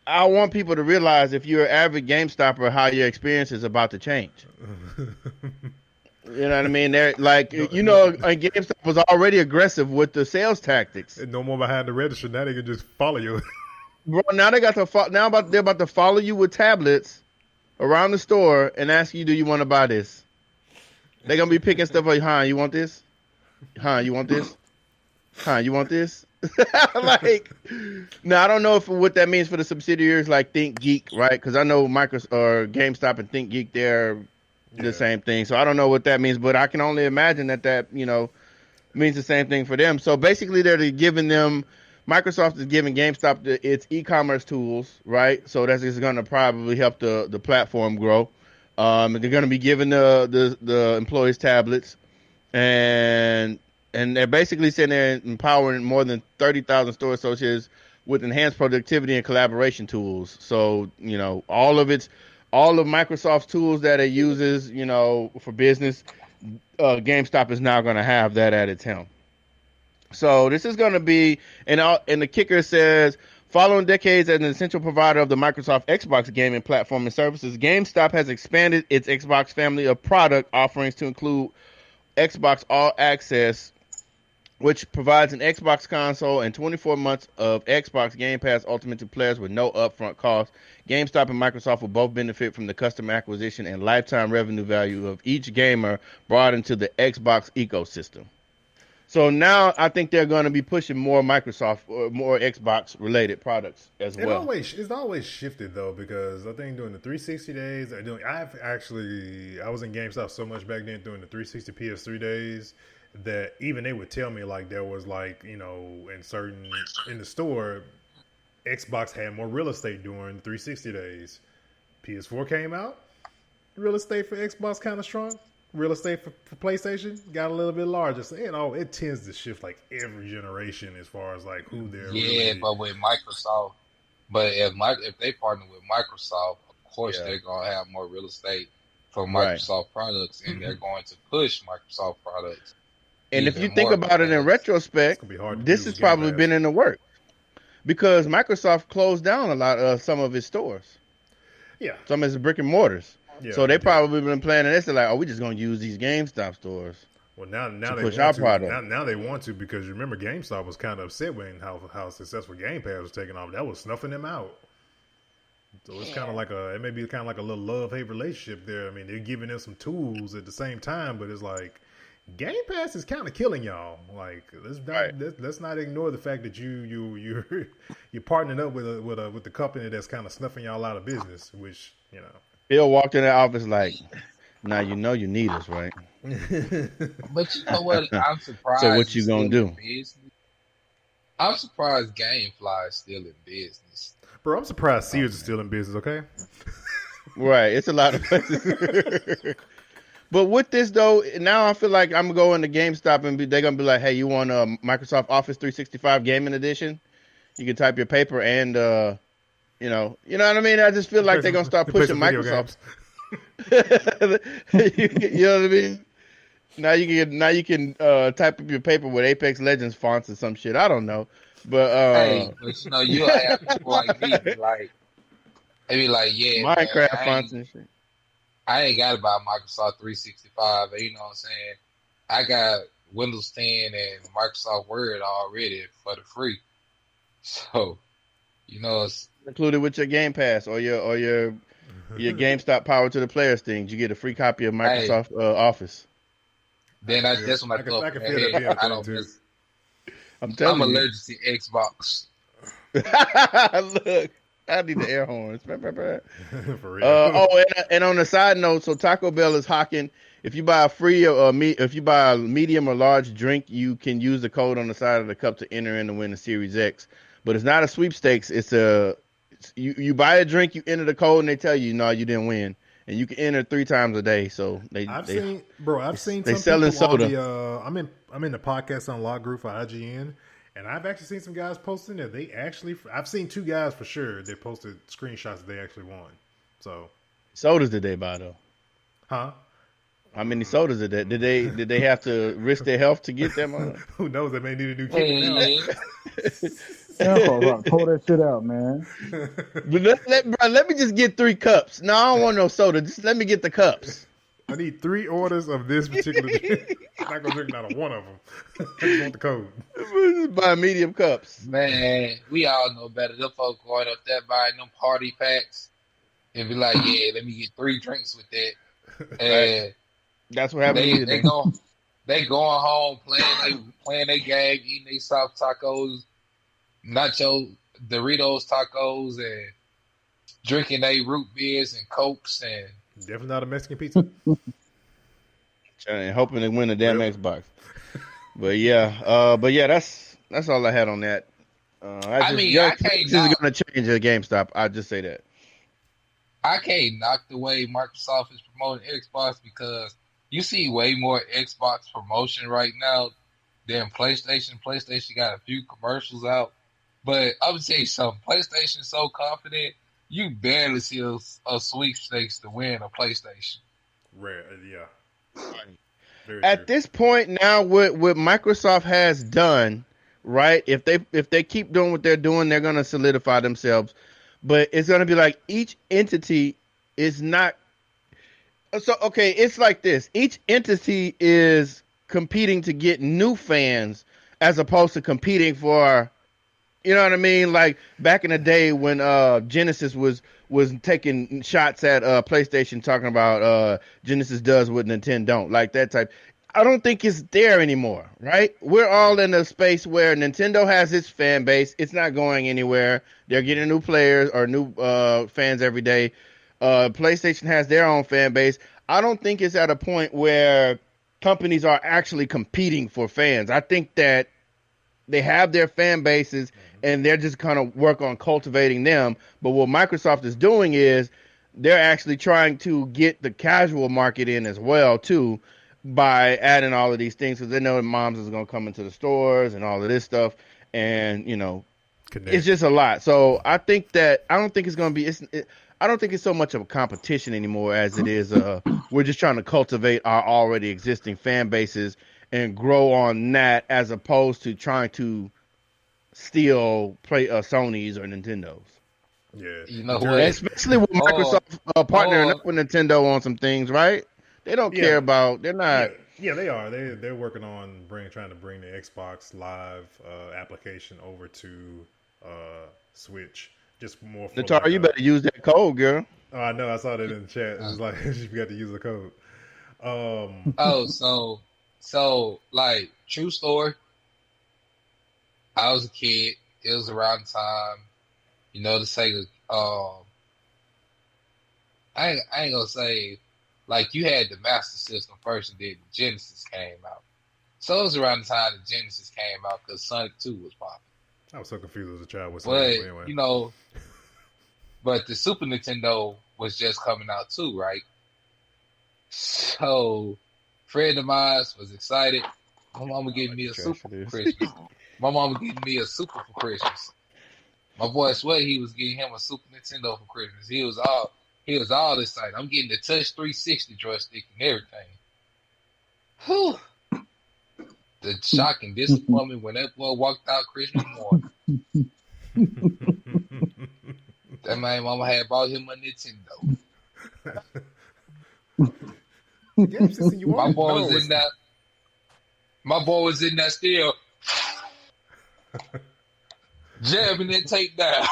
I want people to realize if you're an avid GameStopper, how your experience is about to change. You know what I mean? They're like, GameStop was already aggressive with the sales tactics. No more behind the register. Now they can just follow you. Bro, now they're about to follow you with tablets around the store and ask you, do you want to buy this? They're gonna be picking stuff like, you want this? You want this? You want this? Like, now I don't know what that means for the subsidiaries like ThinkGeek, right? Because I know Microsoft or GameStop and ThinkGeek, they're the same thing. So I don't know what that means, but I can only imagine that means the same thing for them. So basically, they're giving them. Microsoft is giving GameStop its e-commerce tools, right? So that's just going to probably help the platform grow. They're going to be giving the employees tablets, and they're basically saying they're empowering more than 30,000 store associates with enhanced productivity and collaboration tools. So all of Microsoft's tools that it uses, for business, GameStop is now going to have that at its helm. So this is going to be, and the kicker says, following decades as an essential provider of the Microsoft Xbox gaming platform and services, GameStop has expanded its Xbox family of product offerings to include Xbox All Access, which provides an Xbox console and 24 months of Xbox Game Pass Ultimate to players with no upfront cost. GameStop and Microsoft will both benefit from the customer acquisition and lifetime revenue value of each gamer brought into the Xbox ecosystem. So now I think they're going to be pushing more Microsoft or more Xbox related products as well. It's always shifted though, because I think during the 360 days, I was in GameStop so much back then during the 360 PS3 days that even they would tell me like there was like, you know, in the store, Xbox had more real estate during 360 days. PS4 came out, real estate for Xbox kind of shrunk. Real estate for PlayStation got a little bit larger. So, you know, it tends to shift like every generation as far as like who they're but with Microsoft, if they partner with Microsoft, of course they're gonna have more real estate for Microsoft products, and they're going to push Microsoft products. And if you think about it in retrospect, this has probably been in the work because Microsoft closed down a lot of some of its stores. Yeah, some of its brick and mortars. Yeah, so they probably been planning this. They're like, we're just going to use these GameStop stores. Well, now they push want our to. product. Now they want to, because you remember GameStop was kind of upset when how successful Game Pass was taking off. That was snuffing them out. So it's kind of like it may be kind of like a little love-hate relationship there. I mean, they're giving them some tools at the same time, but it's like Game Pass is kind of killing y'all. Like let's not ignore the fact that you're partnering up with the company that's kind of snuffing y'all out of business, which, you know. Bill walked in the office like, now you know you need us, right? But you know what? I'm surprised. So what you gonna do? I'm surprised GameFly is still in business. Bro, I'm surprised Sears is still in business, okay? Right. It's a lot of places. But with this, though, now I feel like I'm going to GameStop and they're going to be like, hey, you want a Microsoft Office 365 Gaming Edition? You can type your paper and, you know what I mean? I just feel like they're going to start pushing Microsoft. You know what I mean? Now you can type up your paper with Apex Legends fonts or some shit. I don't know. But hey, but you know, you'll have people like me, like, they be like, yeah, Minecraft fonts and shit. I ain't got to buy Microsoft 365. You know what I'm saying? I got Windows 10 and Microsoft Word already for the free. So, you know, it's included with your Game Pass or your GameStop Power to the Players things. You get a free copy of Microsoft Office. Then that's when I feel that. I don't miss. I'm allergic to Xbox. Look. I need the air horns. For real. And on the side note, so Taco Bell is hawking. If you buy if you buy a medium or large drink, you can use the code on the side of the cup to enter in to win the Series X. But it's not a sweepstakes. You buy a drink, you enter the code, and they tell you no, you didn't win. And you can enter 3 times a day. So I've seen they some selling people soda. I'm in the podcast unlock group for IGN. And I've actually seen some guys posting that I've seen 2 guys for sure that posted screenshots that they actually won. So, sodas did they buy though? Huh? How many sodas did they? Did they have to risk their health to get them on? Who knows? They may need a new kid. Pull that shit out, man. But let me just get 3 cups. No, I don't want no soda. Just let me get the cups. I need 3 orders of this particular drink. I'm not gonna drink not one of them. I just want the code. Just buy medium cups. Man, we all know better. Them folks going up there buying them party packs and be like, yeah, let me get 3 drinks with that. And that's what happened. They going home playing their game, eating their soft tacos, nacho Doritos tacos, and drinking their root beers and cokes and. Definitely not a Mexican pizza. And hoping to win a damn Xbox. But yeah, that's all I had on that. I can't. This is going to change at GameStop. I just say that. I can't knock the way Microsoft is promoting Xbox because you see way more Xbox promotion right now than PlayStation. PlayStation got a few commercials out, but I would say something. PlayStation's so confident. You barely see a sweepstakes to win a PlayStation. Rare, yeah. At this point now, what Microsoft has done, right? If they keep doing what they're doing, they're going to solidify themselves. But it's going to be like each entity is not. So okay, it's like this. Each entity is competing to get new fans, as opposed to competing for. You know what I mean? Like back in the day when Genesis was taking shots at PlayStation, talking about Genesis does what Nintendo don't, like that type. I don't think it's there anymore, right? We're all in a space where Nintendo has its fan base. It's not going anywhere. They're getting new players or new fans every day. PlayStation has their own fan base. I don't think it's at a point where companies are actually competing for fans. I think that they have their fan bases and they're just kind of work on cultivating them. But what Microsoft is doing is they're actually trying to get the casual market in as well too, by adding all of these things, because they know that moms is going to come into the stores and all of this stuff, and it's just a lot. So I think that I don't think it's going to be. I don't think it's so much of a competition anymore as it is. We're just trying to cultivate our already existing fan bases and grow on that, as opposed to trying to steal Sony's or Nintendo's. Yeah, You know what? Especially with Microsoft partnering up with Nintendo on some things, right? They don't care about. They're not. Yeah, they are. They're working on trying to bring the Xbox Live application over to Switch. Just more. For Natara, you better use that code, girl. Oh, I know. I saw that in the chat. It was like she forgot to use the code. So like true story. I was a kid. It was around the time, the Sega. I ain't gonna say. Like, you had the Master System first, and then the Genesis came out. So it was around the time the Genesis came out, because Sonic 2 was popping. I was so confused as a child with But, anyway. But the Super Nintendo was just coming out too, right? So, friend of mine was excited. My mama gave me a Super for Christmas. My mama gave me a Super for Christmas. My boy swear he was getting him a Super Nintendo for Christmas. He was all excited. I'm getting the Touch 360 joystick and everything. Whew. The shock and disappointment when that boy walked out Christmas morning. That man mama had bought him a Nintendo. My boy was in that still jabbing that tape down.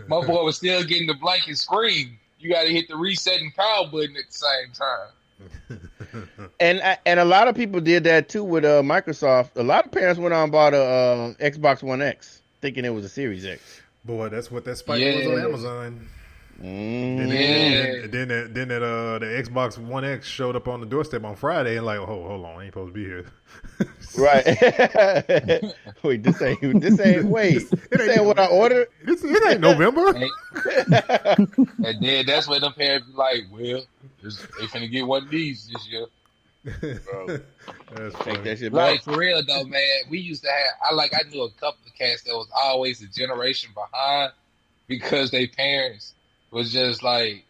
My boy was still getting the blanket scream. You got to hit the reset and power button at the same time. And a lot of people did that too with Microsoft. A lot of parents went on and bought a Xbox One X, thinking it was a Series X. Boy, that's what that spike was on Amazon. Mm-hmm. Then the Xbox One X showed up on the doorstep on Friday, and like, hold on, I ain't supposed to be here. Right. Wait, this ain't what I ordered. It ain't November. And then that's when the parents be like, well, they finna get one of these this year. Bro. That's Take that shit Like, back. for real though, man, we used to have, I knew a couple of cats that was always a generation behind, because they parents was just like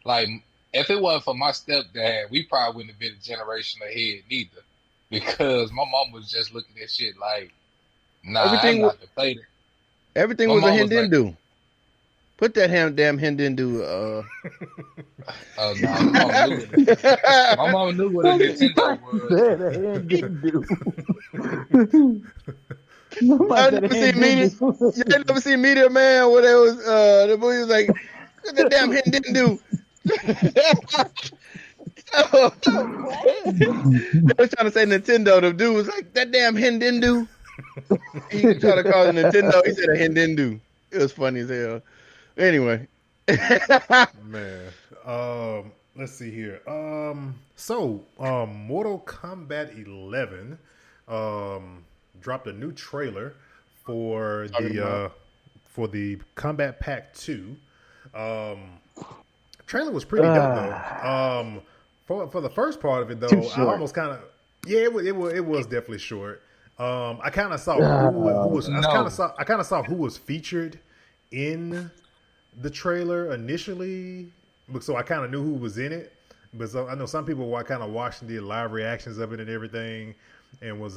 if it wasn't for my stepdad, we probably wouldn't have been a generation ahead neither, because my mom was just looking at shit like, nah, I'm not to play that. Everything was a Hindindu. Put that damn Hindindu. My mom knew what a Nintendo was. I never seen Meteor Man where there was the movie was like, the damn Hindindu. They was trying to say Nintendo. The dude was like, that damn Hindindu. He tried to call it Nintendo. He said a Hindindu. It was funny as hell. Anyway. Man. Let's see here. So Mortal Kombat 11 dropped a new trailer for the Kombat Pack 2. Trailer was pretty dope though. For the first part of it though, I almost kind of it was definitely short. I kind of saw who was I kind of saw who was featured in the trailer initially, so I kind of knew who was in it. But I know some people were kind of watching the live reactions of it and everything, and was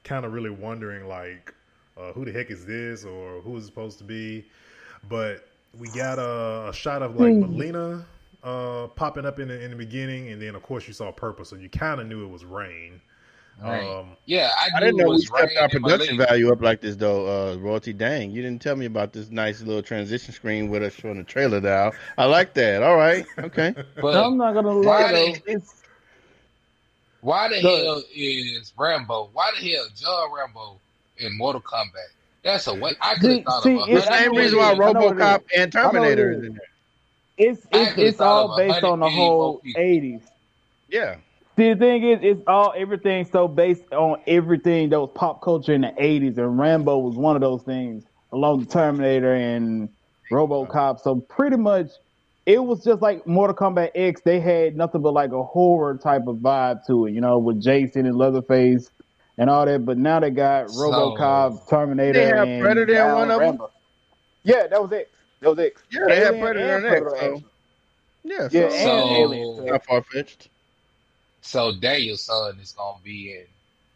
kind of really wondering like, who the heck is this, or who is it supposed to be? But we got a shot of like Melina popping up in the beginning, and then of course you saw purple, so you kind of knew it was Rain. Right. Yeah, I knew didn't it know we was stepped Rain our and production Melina. value up like this though, Royalty. Dang, you didn't tell me about this nice little transition screen with us showing the trailer now. I like that. All right, okay. But I'm not gonna lie though. why the Good. hell is Rambo? Why the hell John Rambo in Mortal Kombat? That's a way I could have thought of The same reason why RoboCop and Terminator is in there. It's all based on the whole 80s. Yeah. See, the thing is, everything's so based on everything that was pop culture in the 80s, and Rambo was one of those things, along with Terminator and RoboCop. So pretty much, it was just like Mortal Kombat X. They had nothing but like a horror type of vibe to it, with Jason and Leatherface and all that. But now they got RoboCop, Terminator, they have and Predator in one of them. Rambo. Yeah, that was X. Yeah, they have Predator in X. So. Yeah, so not far fetched. So Daniel's son is gonna be in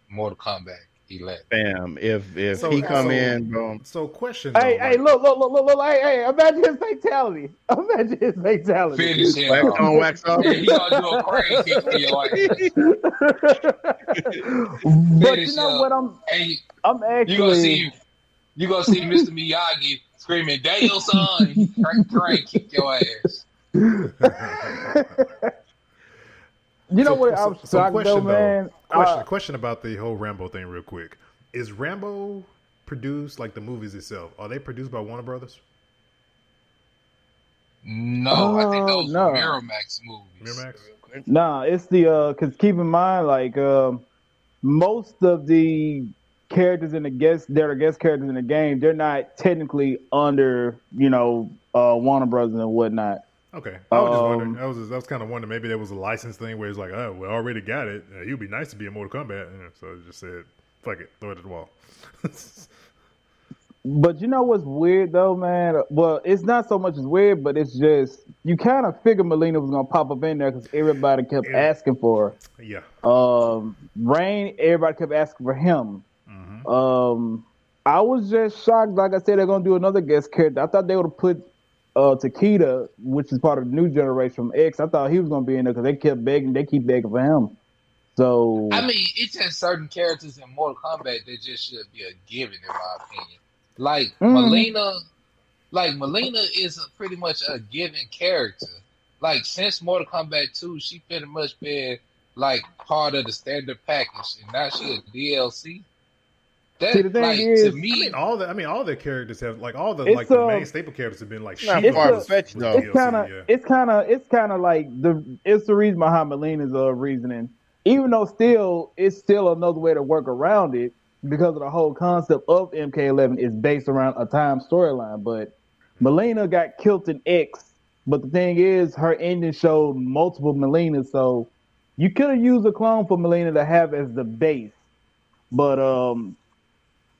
Mortal Kombat 11. Bam! If he come in, bro. So question. Hey, look! Hey! Imagine his fatality. Finish him. Wax on, wax off. He gonna do a crane kick to your ass. But you know what? I'm actually. You gonna see Mr. Miyagi screaming, "Daniel's son!" Crane kick your ass. You know what? I was shocked though, man. Question about the whole Rambo thing, real quick. Is Rambo produced like the movies itself? Are they produced by Warner Brothers? No, I think those are Miramax movies. Miramax? Nah, it's the because keep in mind, like most of the characters in the guest characters in the game, they're not technically under Warner Brothers and whatnot. Okay, I was just wondering. I was kind of wondering maybe there was a license thing where it's like, oh, we already got it. It would be nice to be in Mortal Kombat, so I just said, fuck it, throw it at the wall. But you know what's weird though, man? Well, it's not so much as weird, but it's just you kind of figure Melina was gonna pop up in there because everybody kept asking for her. Yeah. Rain, everybody kept asking for him. Mm-hmm. I was just shocked. Like I said, they're gonna do another guest character. I thought they would have put Takeda, which is part of the new generation from X. I thought he was gonna be in there because they keep begging for him. So I mean, it's just certain characters in Mortal Kombat that just should be a given, in my opinion. Like Melina is pretty much a given character. Like since Mortal Kombat 2, she pretty much been like part of the standard package, and now she a DLC. That, see, the thing is, to me, all the characters have like all the main staple characters have been like it's far-fetched though. It's kind of like it's the reason behind Melina's reasoning. Even though it's still another way to work around it because of the whole concept of MK11 is based around a time storyline. But Melina got killed in X, but the thing is, her ending showed multiple Melinas, so you could have used a clone for Melina to have as the base, but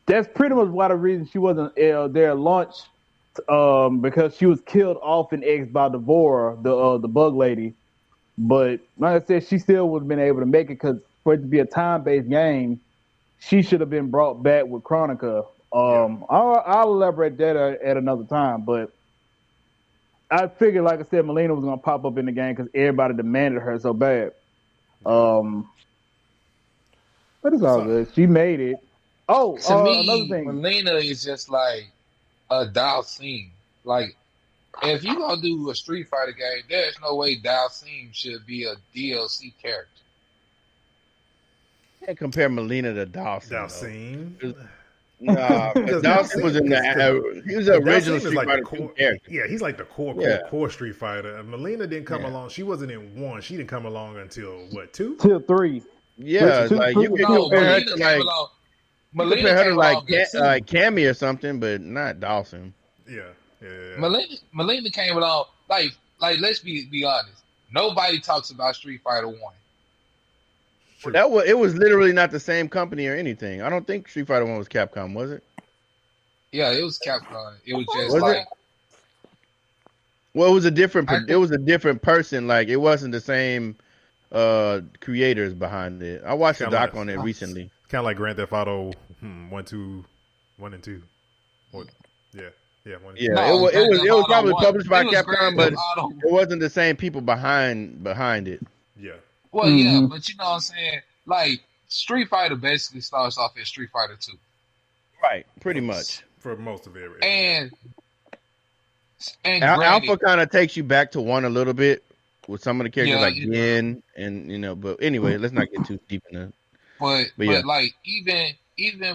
that's pretty much why the reason she wasn't there at launch, because she was killed off in X by Devora, the bug lady. But like I said, she still would have been able to make it because for it to be a time-based game, she should have been brought back with Chronica. I'll elaborate that at another time. But I figured, like I said, Melina was going to pop up in the game because everybody demanded her so bad. But it's all good. She made it. Oh, to me, another thing. Melina is just like a Dalsim. Like, if you gonna do a Street Fighter game, there's no way Dalsim should be a DLC character. You can't compare Melina to Dawson. Nah, Dawson was in the. He was the original Street Fighter character. Yeah, he's like the core Street Fighter. Melina didn't come along. She wasn't in 1. She didn't come along until what, 2? Till 3. Yeah, like you can compare her to like. Melina had like Cammy or something, but not Dawson. Yeah. Melina came along like let's be honest. Nobody talks about Street Fighter 1. It was literally not the same company or anything. I don't think Street Fighter 1 was Capcom, was it? Yeah, it was Capcom. It was just Well, it was a different person. Like it wasn't the same creators behind it. I watched a doc on it recently. Kind of like Grand Theft Auto 1 and 2. Or, yeah, 1 and 2. Yeah, it was probably published by Capcom, but it wasn't the same people behind it. Yeah. Well, yeah, but you know what I'm saying? Like, Street Fighter basically starts off as Street Fighter 2. Right, pretty much. For most of it. And Alpha kind of takes you back to 1 a little bit with some of the characters like Gen and but anyway, let's not get too deep in that. But like even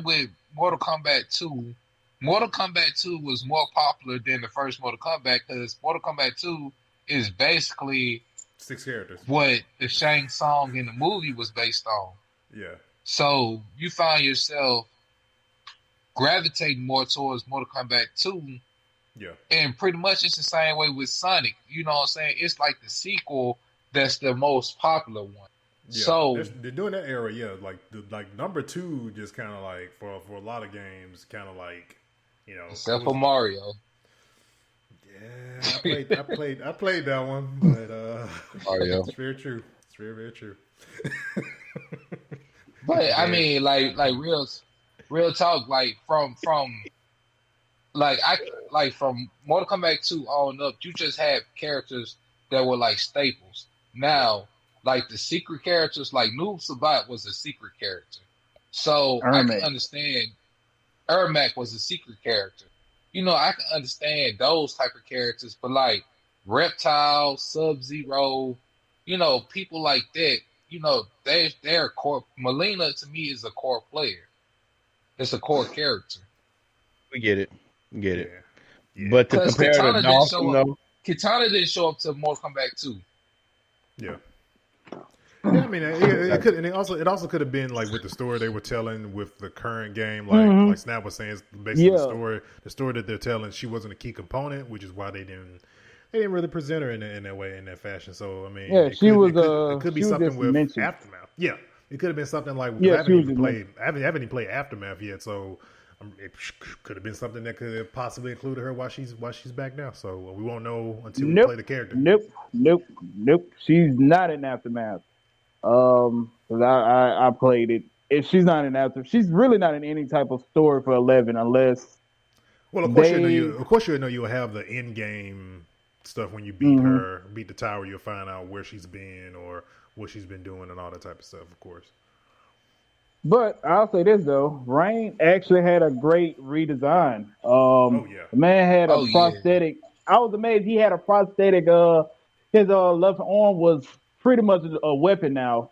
with Mortal Kombat 2, Mortal Kombat 2 was more popular than the first Mortal Kombat because Mortal Kombat 2 is basically 6 characters. What the Shang Tsung in the movie was based on. Yeah. So you find yourself gravitating more towards Mortal Kombat 2. Yeah. And pretty much it's the same way with Sonic. You know what I'm saying? It's like the sequel that's the most popular one. Yeah. So they're doing that era, yeah. Like number 2 just kind of like for a lot of games, kind of like, you know, except for Mario. Yeah, I played that one, but Mario. It's very true. It's very, very true. But I mean, like real talk, like from Mortal Kombat 2 on up, you just had characters that were like staples. Now, like the secret characters, like Noob Sabat was a secret character. So I can understand Ermac was a secret character. You know, I can understand those type of characters, but like Reptile, Sub-Zero, you know, people like that, you know, they're core. Melina to me is a core player. It's a core character. We get it. Yeah. But to compare to Dawson, though, Kitana didn't show up to Mortal Kombat 2. Yeah. Yeah, I mean, it could, and it also could have been like with the story they were telling with the current game, like Snap was saying, basically the story that they're telling, she wasn't a key component, which is why they didn't really present her in that way, in that fashion. So I mean, it could be something with Aftermath. Yeah, it could have been something like I haven't even played Aftermath yet, so it could have been something that could have possibly included her while she's back now. So we won't know until we play the character. Nope. She's not in Aftermath. 'Cause I played it. If she's not in Aftermath, she's really not in any type of story for 11 unless. Well, of course you know you'll have the end game stuff when you beat the tower. You'll find out where she's been or what she's been doing and all that type of stuff. Of course. But I'll say this though, Rain actually had a great redesign. The man had a prosthetic. I was amazed he had a prosthetic. His left arm was pretty much a weapon now.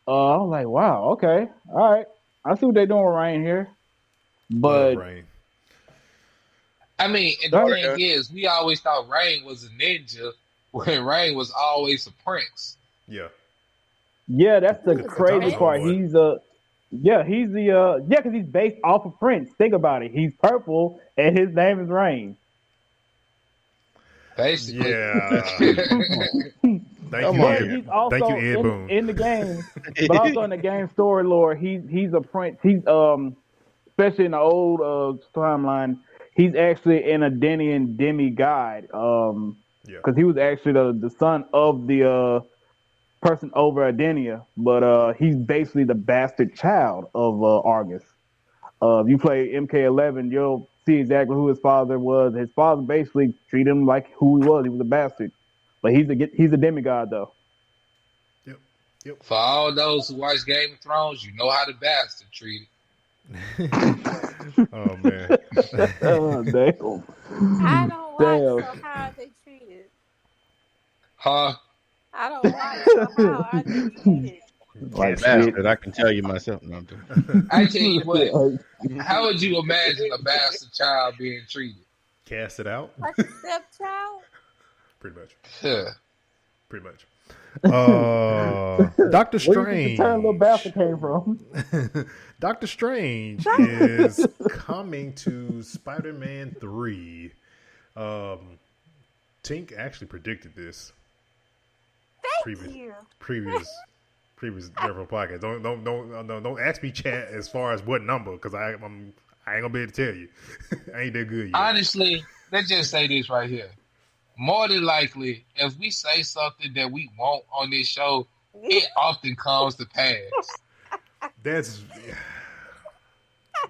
I was like, wow, okay, all right. I see what they're doing with Rain here. But I mean, and the thing is, we always thought Rain was a ninja when Rain was always a prince. Yeah. Yeah, that's the crazy part. Because he's based off of Prince. Think about it. He's purple, and his name is Rain. Basically. Yeah. Thank you, Ed Boon. In the game, but also in the game story lore, he's a prince. He's especially in the old timeline, he's actually an Adenian demigod. Because he was actually the son of the person over Adenia, but he's basically the bastard child of Argus. If you play MK11, you'll see exactly who his father was. His father basically treated him like who he was. He was a bastard, but he's a demigod though. Yep. For all those who watch Game of Thrones, you know how the bastard treated. Oh man. Oh, damn. I don't watch, so how are they treated? Huh? I don't watch, so how are they treated? Like bastard, I can tell you myself. No, I tell you what, how would you imagine a bastard child being treated? Cast it out? Like a stepchild? Pretty much. Yeah. Pretty much. Doctor Strange. Where little bastard came from? Doctor Strange is coming to Spider-Man 3. Tink actually predicted this. Thank you. Previous NerdFlow podcast. Don't ask me, chat, as far as what number, because I ain't gonna be able to tell you. I ain't that good yet. Honestly, let's just say this right here. More than likely, if we say something that we want on this show, it often comes to pass.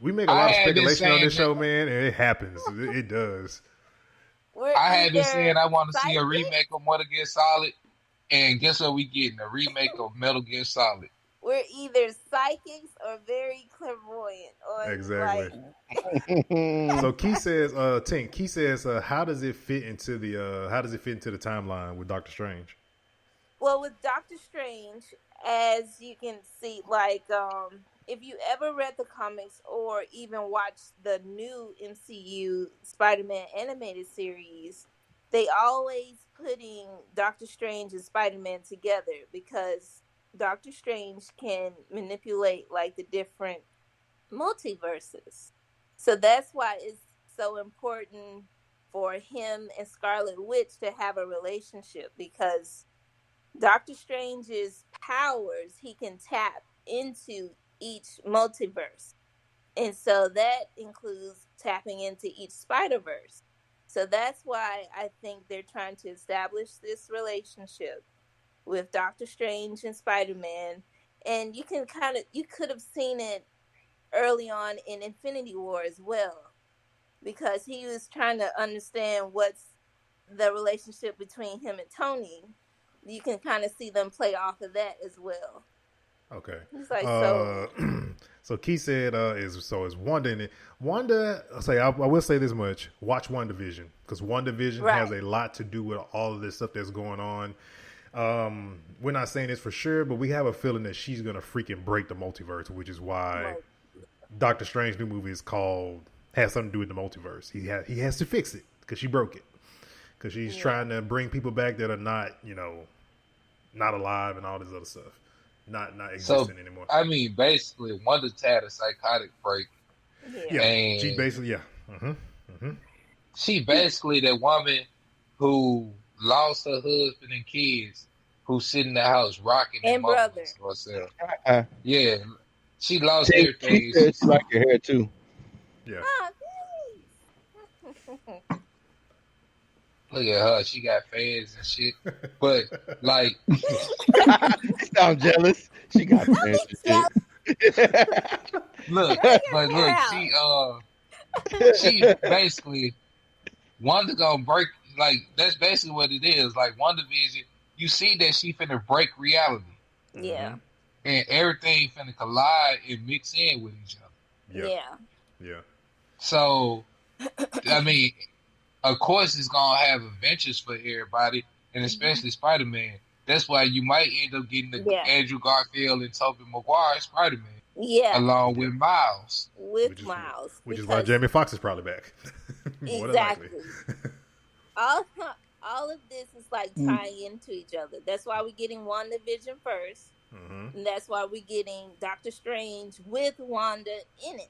We make a lot of speculation on this show, man, and it happens. It does. I had been saying I want to see a remake of Metal Gear Solid, and guess what we getting? A remake of Metal Gear Solid. we're either psychics or very clairvoyant on Exactly. like So Key says, Tink. Key says, how does it fit into the timeline with Doctor Strange? well, with Doctor Strange, as you can see, like if you ever read the comics or even watched the new MCU Spider-Man animated series, they always putting Doctor Strange and Spider-Man together because Doctor Strange can manipulate like the different multiverses. So that's why it's so important for him and Scarlet Witch to have a relationship because Doctor Strange's powers, he can tap into each multiverse. And so that includes tapping into each Spider-Verse. So that's why I think they're trying to establish this relationship with Doctor Strange and Spider-Man. And you could have seen it early on in Infinity War as well. Because he was trying to understand what's the relationship between him and Tony. You can kind of see them play off of that as well. Okay. He's like, so. So Key said, is Wanda in it? Wanda, I will say this much: watch WandaVision because WandaVision has a lot to do with all of this stuff that's going on. We're not saying this for sure, but we have a feeling that she's gonna freaking break the multiverse, which is why Doctor Strange new movie has something to do with the multiverse. He has to fix it because she broke it. Because she's trying to bring people back that are not, not alive and all this other stuff. Not existing anymore. I mean, basically, Wanda's had a psychotic break. Yeah. And she basically, she basically that woman who lost her husband and kids, who's sitting in the house rocking and brother. Herself. Yeah. She lost everything. She like your hair, too. Yeah. Oh, Look at her. She got fans and shit. But, like... You sound jealous. She got fans and shit. Look, she basically... Wanda gonna break... Like, that's basically what it is. Like, WandaVision, you see that she finna break reality. Yeah. And everything finna collide and mix in with each other. Yeah. So, I mean... Of course, it's gonna have adventures for everybody, and especially Spider-Man. That's why you might end up getting the Andrew Garfield and Tobey Maguire Spider-Man, along with Miles. Which is why Jamie Foxx is probably back. Exactly. all of this is like tying into each other. That's why we're getting WandaVision first, and that's why we're getting Doctor Strange with Wanda in it.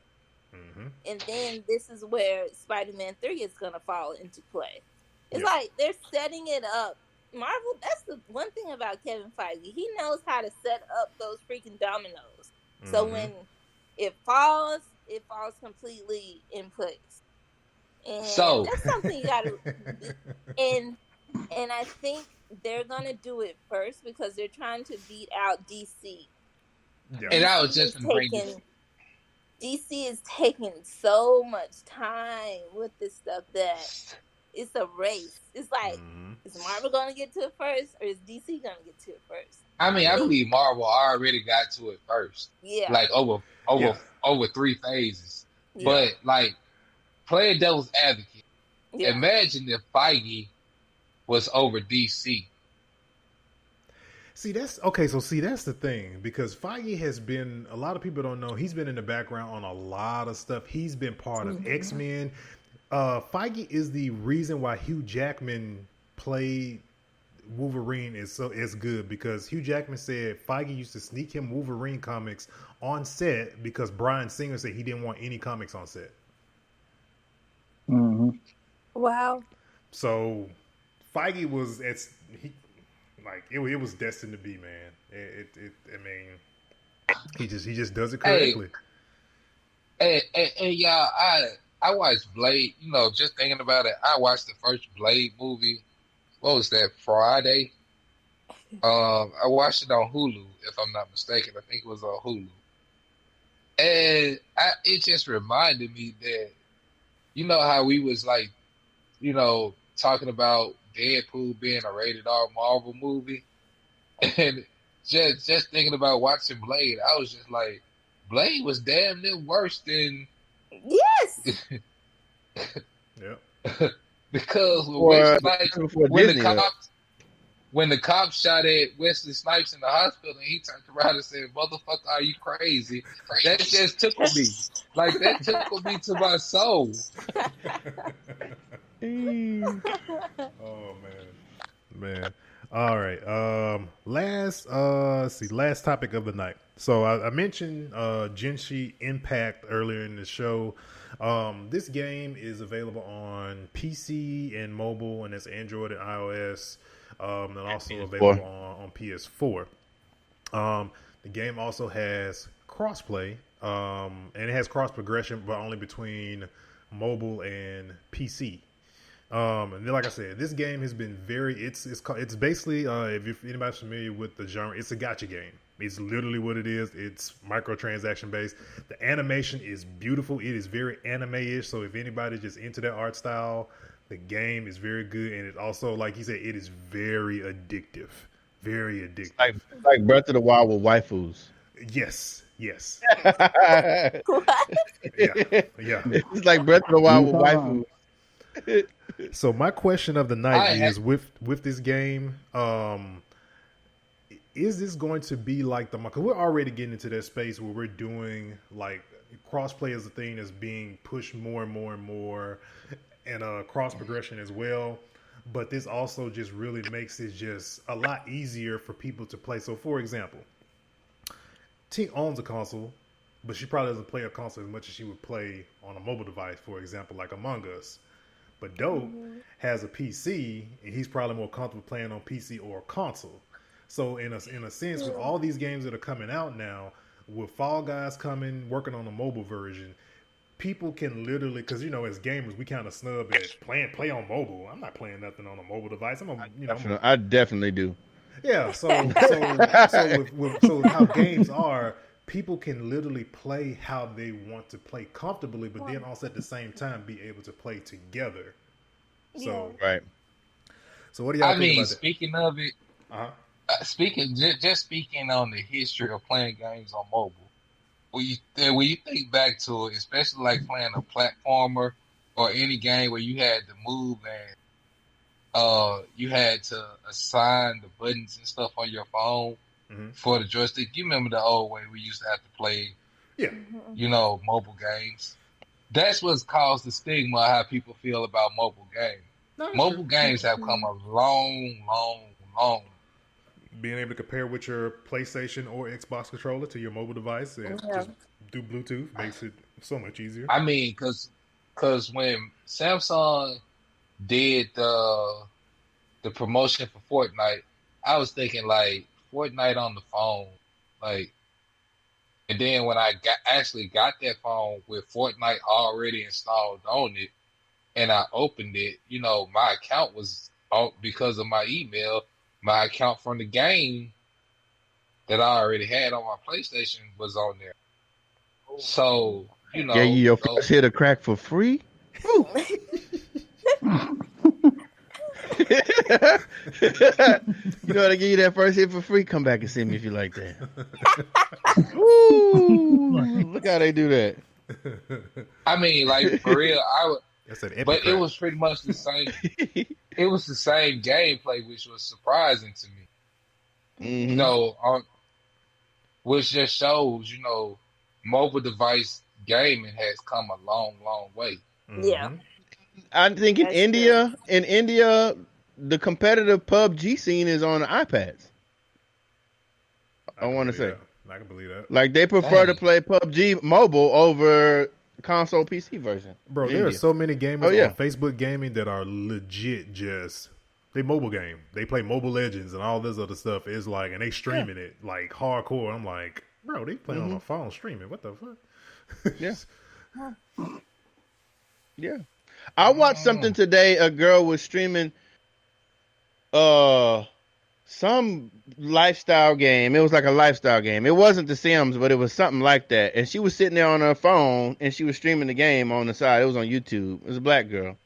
And then this is where Spider-Man 3 is going to fall into play. It's like they're setting it up. Marvel, that's the one thing about Kevin Feige. He knows how to set up those freaking dominoes. So when it falls completely in place. And so that's something you got to... And I think they're going to do it first because they're trying to beat out DC. Yeah. And I was just going to bring this... DC is taking so much time with this stuff that it's a race. It's like, is Marvel going to get to it first or is DC going to get to it first? I mean, I believe Marvel already got to it first. Yeah. Like over 3 phases. Yeah. But like playing devil's advocate, imagine if Feige was over DC. That's the thing, because Feige has been, a lot of people don't know, he's been in the background on a lot of stuff. He's been part of X-Men. Feige is the reason why Hugh Jackman played Wolverine is good, because Hugh Jackman said Feige used to sneak him Wolverine comics on set because Bryan Singer said he didn't want any comics on set. Wow. So Feige was it was destined to be, man. I mean, he just does it correctly. And y'all, I watched Blade. Just thinking about it, I watched the first Blade movie. What was that, Friday? I watched it on Hulu, if I'm not mistaken. I think it was on Hulu. And it just reminded me that, how we was like, talking about Deadpool being a rated R Marvel movie. And just thinking about watching Blade, I was just like, Blade was damn near worse than Yes. Yeah. because Before when Disney. when the cop shot at Wesley Snipes in the hospital and he turned around and said, "Motherfucker, are you crazy?" That just tickled me. Like that tickled me to my soul. Oh man. All right. Last topic of the night. So I mentioned Genshi Impact earlier in the show. This game is available on PC and mobile, and it's Android and iOS, and also available on PS4. The game also has crossplay, and it has cross progression, but only between mobile and PC. And then, like I said, this game has been it's basically if anybody's familiar with the genre, it's a gacha game. It's literally what it is. It's microtransaction based. The animation is beautiful. It is very anime-ish. So if anybody's just into that art style, the game is very good. And it also, like he said, it is very addictive. Very addictive. Like Breath of the Wild with waifus. Yes. What? Yeah. It's like Breath of the Wild with waifus. So my question of the night is with this game, is this going to be like because we're already getting into that space where we're doing like crossplay as a thing that's being pushed more and more and more, and cross progression as well. But this also just really makes it just a lot easier for people to play. So for example, T owns a console, but she probably doesn't play a console as much as she would play on a mobile device, for example, like Among Us. But Dope has a PC, and he's probably more comfortable playing on PC or console. So in a sense, with all these games that are coming out now, with Fall Guys coming, working on a mobile version, people can literally, because as gamers, we kind of snub at play on mobile. I'm not playing nothing on a mobile device. I definitely do. Yeah. So how games are, people can literally play how they want to play comfortably, but then also at the same time be able to play together. So right. So what do y'all think about that? Speaking of it, speaking on the history of playing games on mobile, when you think back to it, especially like playing a platformer or any game where you had to move and you had to assign the buttons and stuff on your phone for the joystick. You remember the old way we used to have to play, mobile games. That's what's caused the stigma of how people feel about mobile games. Mobile games have come a long. Being able to compare with your PlayStation or Xbox controller to your mobile device and just do Bluetooth makes it so much easier. I mean, because when Samsung did the promotion for Fortnite, I was thinking like Fortnite on the phone, like, and then when I actually got that phone with Fortnite already installed on it, and I opened it, my account was because of my email. My account from the game that I already had on my PlayStation was on there. So, Yeah, your first hit a crack for free? They give you that first hit for free? Come back and see me if you like that. Woo! Look how they do that. I mean, like, for real, but it was pretty much the same. It was the same gameplay, which was surprising to me. Mm-hmm. Which just shows, mobile device gaming has come a long way. Yeah. I think in India, the competitive PUBG scene is on iPads. I want to say. I can believe that. Like, they prefer to play PUBG mobile over console PC version. Bro, there are so many gamers on Facebook Gaming that are legit they mobile game. They play Mobile Legends and all this other stuff. It's like, and they streaming it like hardcore. I'm like, bro, they playing on a phone streaming. What the fuck? Yeah. I watched something today. A girl was streaming some lifestyle game. It was like a lifestyle game. It wasn't The Sims, but it was something like that. And she was sitting there on her phone and she was streaming the game on the side. It was on YouTube. It was a black girl.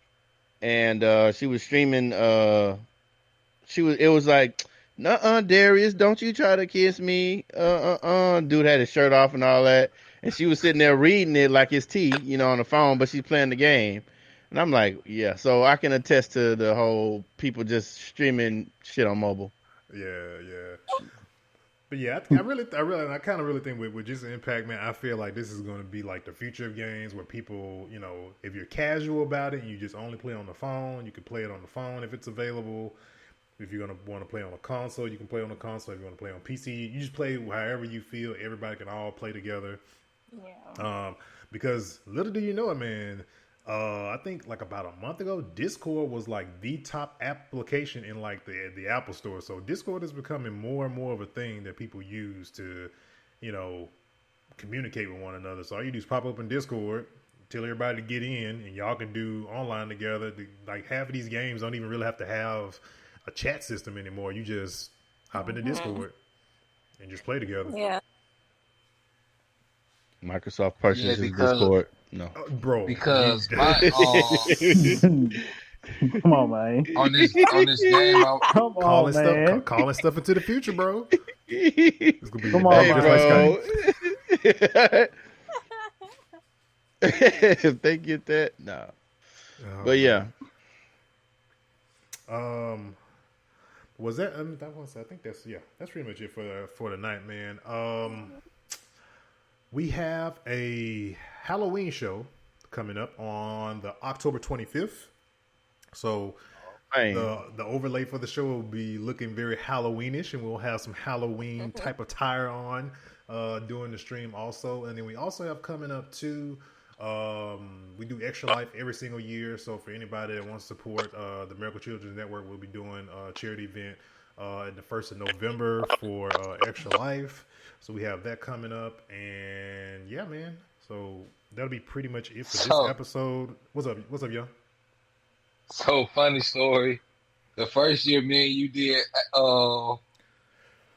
And she was streaming it was like nuh-uh, Darius, don't you try to kiss me. Dude had his shirt off and all that. And she was sitting there reading it like it's tea, on the phone, but she's playing the game. And I'm like, yeah, so I can attest to the whole people just streaming shit on mobile. Yeah. But yeah, I kind of really think with just Impact, man, I feel like this is going to be like the future of games where people, if you're casual about it and you just only play on the phone, you can play it on the phone if it's available. If you're going to want to play on a console, you can play on a console. If you want to play on PC, you just play however you feel. Everybody can all play together. Yeah. Because little do you know it, man. I think like about a month ago, Discord was like the top application in like the Apple Store. So Discord is becoming more and more of a thing that people use to, communicate with one another. So all you do is pop open Discord, tell everybody to get in, and y'all can do online together. Like half of these games don't even really have to have a chat system anymore. You just hop into Discord and just play together. Yeah. Microsoft purchases Discord. No, bro. Because Come on, man. on this game, Come on, man. Calling stuff into the future, bro. It's gonna be Come on, bro. If they get that, nah. But yeah. Was that? I think that's pretty much it for tonight, man. We have a Halloween show coming up on the October 25th. So the overlay for the show will be looking very Halloweenish, and we'll have some Halloween type attire on during the stream also. And then we also have coming up too, we do Extra Life every single year. So for anybody that wants to support the Miracle Children's Network, we'll be doing a charity event at the 1st of November for Extra Life. So we have that coming up, and yeah, man. So that'll be pretty much it for this episode. What's up, y'all? So funny story. The first year me and you did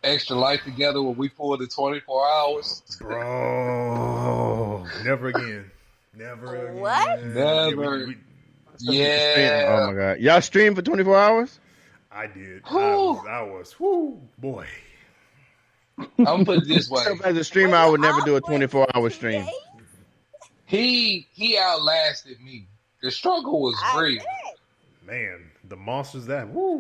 Extra Life together when we pulled the 24 hours. Bro, never again. Never again. What? Never. Oh my god, y'all stream for 24 hours? I did. I was. Boy. I'm gonna put it this way. As a streamer, I would never do a 24-hour stream. He outlasted me. The struggle was real. Man, the monsters that boy.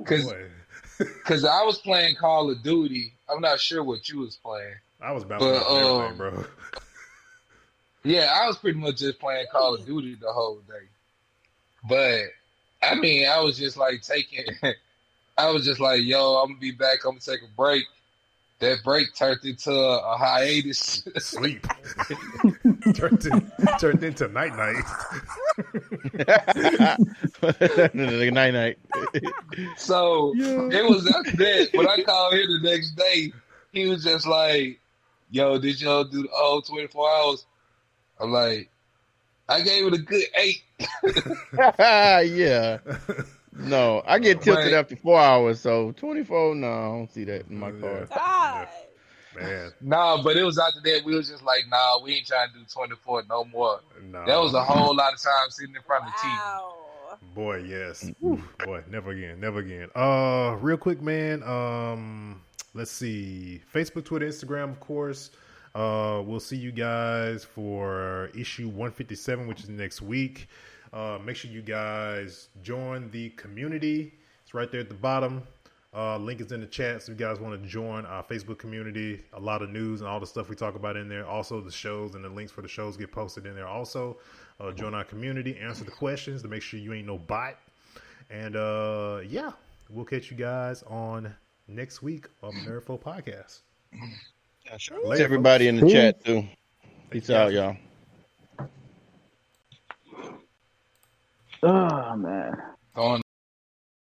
Because I was playing Call of Duty. I'm not sure what you was playing. I was bouncing off everything, bro. Yeah, I was pretty much just playing Call of Duty the whole day. But I mean, I was just like, yo, I'm gonna be back. I'm gonna take a break. That break turned into a hiatus. Sleep. turned into night. Night. So it was after that. When I called him the next day, he was just like, yo, did y'all do the whole 24 hours? I'm like, I gave it a good 8. Yeah. No, I get tilted after 4 hours, so 24, no, I don't see that in my card. God. Man. Nah, but it was after that, we was just like, nah, we ain't trying to do 24 no more. No. That was a whole lot of time sitting in front of the TV. Boy, yes. Boy, never again. Real quick, man, let's see. Facebook, Twitter, Instagram, of course. We'll see you guys for issue 157, which is next week. Make sure you guys join the community. It's right there at the bottom. Link is in the chat, so if you guys want to join our Facebook community. A lot of news and all the stuff we talk about in there. Also, the shows and the links for the shows get posted in there also. Join our community, answer the questions to make sure you ain't no bot. And yeah, we'll catch you guys on next week of NerdFlow Podcast. Yeah, sure. Later, everybody folks. In the chat too. Peace out, y'all. Oh man.